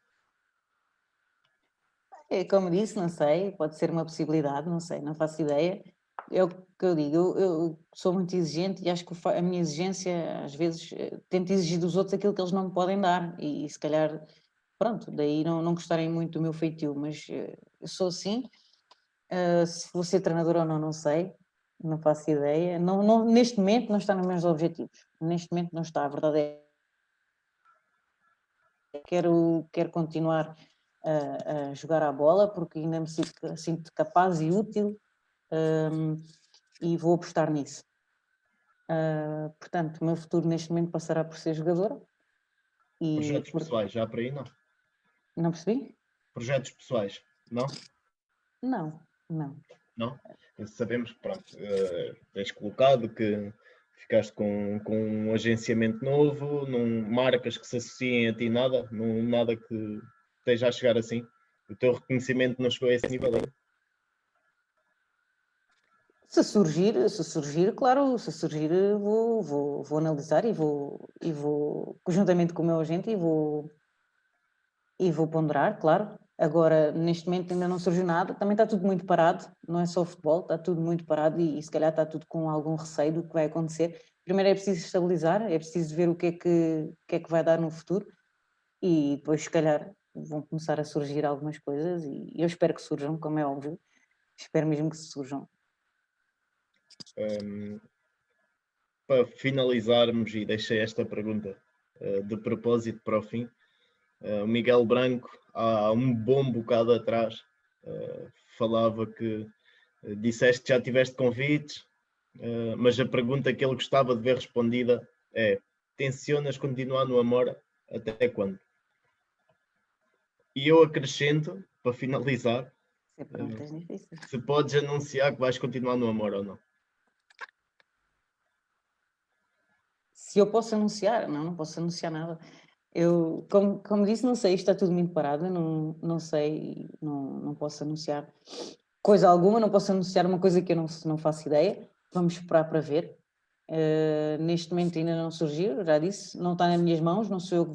Como disse, não sei, pode ser uma possibilidade, não sei, não faço ideia. É o que eu digo, eu sou muito exigente e acho que a minha exigência, às vezes, tento exigir dos outros aquilo que eles não me podem dar e se calhar, pronto, daí não gostarem muito do meu feitio, mas eu sou assim. Se vou ser treinadora ou não, não sei, não faço ideia. Neste momento não está nos meus objetivos, neste momento não está, a verdade é quero continuar a jogar à bola porque ainda me sinto capaz e útil e vou apostar nisso. Portanto, o meu futuro neste momento passará por ser jogadora. Projetos pessoais, já por aí não? Não percebi? Projetos pessoais, não? Não. Não? Sabemos que, pronto, tens colocado que ficaste com um agenciamento novo, não marcas que se associem a ti nada, nada que esteja a chegar assim. O teu reconhecimento não chegou a esse nível ainda. Se surgir, claro, se surgir vou analisar e vou conjuntamente com o meu agente e vou ponderar, claro. Agora, neste momento ainda não surgiu nada, também está tudo muito parado, não é só o futebol, está tudo muito parado e se calhar está tudo com algum receio do que vai acontecer. Primeiro é preciso estabilizar, é preciso ver o que é que vai dar no futuro e depois se calhar vão começar a surgir algumas coisas e eu espero que surjam, como é óbvio, espero mesmo que surjam. Para finalizarmos, e deixei esta pergunta de propósito para o fim, o Miguel Branco, há um bom bocado atrás, falava que disseste que já tiveste convites, mas a pergunta que ele gostava de ver respondida é: tencionas continuar no Amora até quando? E eu acrescento, para finalizar, se podes anunciar que vais continuar no Amora ou não. Se eu posso anunciar? Não posso anunciar nada. Eu, como disse, não sei, isto está tudo muito parado, não sei, não posso anunciar coisa alguma, não posso anunciar uma coisa que eu não faço ideia. Vamos esperar para ver. Neste momento ainda não surgiu, já disse, não está nas minhas mãos, não sou eu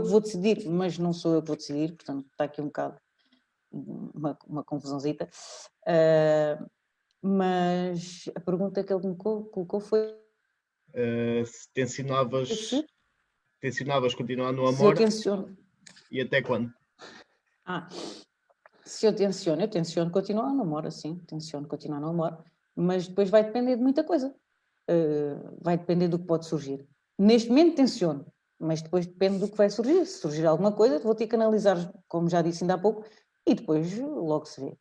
que vou decidir, mas não sou eu que vou decidir, portanto está aqui um bocado uma confusãozita. Mas a pergunta que ele me colocou foi se tensionavas continuar no se eu Amora tenciono. e até quando? Se eu tenciono continuar no namoro, sim, tenciono continuar no namoro, mas depois vai depender de muita coisa. vai depender do que pode surgir. Neste momento tenciono, mas depois depende do que vai surgir. Se surgir alguma coisa, vou ter que analisar, como já disse ainda há pouco, e depois logo se vê.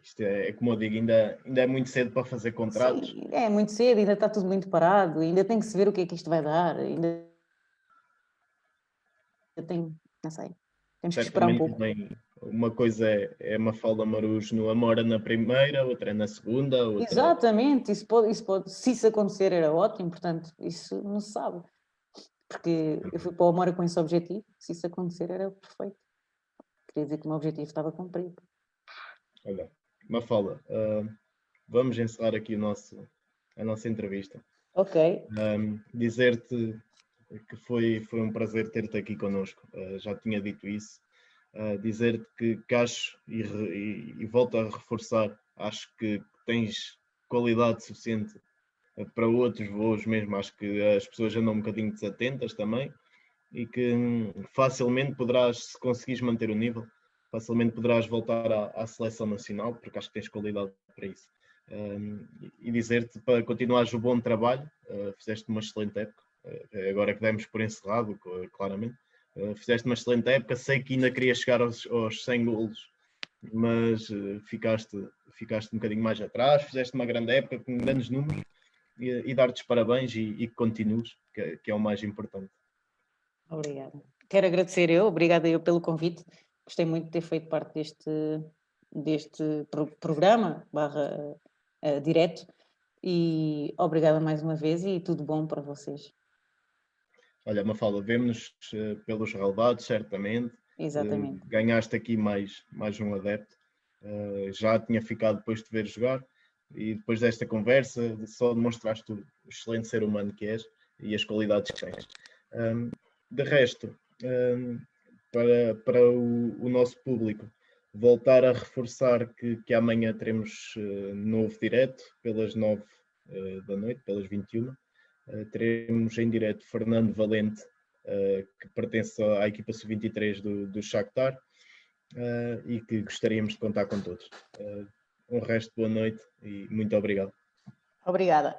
Isto é como eu digo, ainda é muito cedo para fazer contratos. Sim, é muito cedo, ainda está tudo muito parado, ainda tem que se ver o que é que isto vai dar, ainda tem, não sei, temos que esperar um Certamente pouco. também uma coisa é Mafalda Marujo no Amora na primeira, outra é na segunda, outra é... Exatamente, isso pode, se isso acontecer era ótimo, portanto, isso não se sabe. Porque eu fui para o Amora com esse objetivo, se isso acontecer era perfeito. Queria dizer que o meu objetivo estava cumprido. Olha, Mafalda, vamos encerrar aqui a nossa entrevista. Ok, Dizer-te que foi um prazer ter-te aqui connosco, já tinha dito isso. Dizer-te que acho, e volto a reforçar, acho que tens qualidade suficiente para outros voos mesmo, acho que as pessoas andam um bocadinho desatentas também, e que facilmente poderás, se conseguires manter o nível, facilmente poderás voltar à seleção nacional, porque acho que tens qualidade para isso. E dizer-te para continuares o bom trabalho, fizeste uma excelente época, agora que demos por encerrado, claramente, fizeste uma excelente época, sei que ainda querias chegar aos 100 golos, mas ficaste um bocadinho mais atrás, fizeste uma grande época com grandes números, e dar-te os parabéns e que continues, que é o mais importante. obrigada. Quero agradecer obrigada eu pelo convite. Gostei muito de ter feito parte deste programa, direto, e obrigada mais uma vez e tudo bom para vocês. Olha, Mafalda, vemo-nos pelos relevados, certamente. Exatamente. Ganhaste aqui mais um adepto. Já tinha ficado depois de te ver jogar e depois desta conversa só demonstraste o excelente ser humano que és e as qualidades que tens. De resto, para o nosso público, voltar a reforçar que amanhã teremos novo direto pelas 9 da noite, pelas 21. Teremos em direto Fernando Valente, que pertence à equipa sub-23 do Shakhtar, e que gostaríamos de contar com todos. Um resto de boa noite e muito obrigado. Obrigada.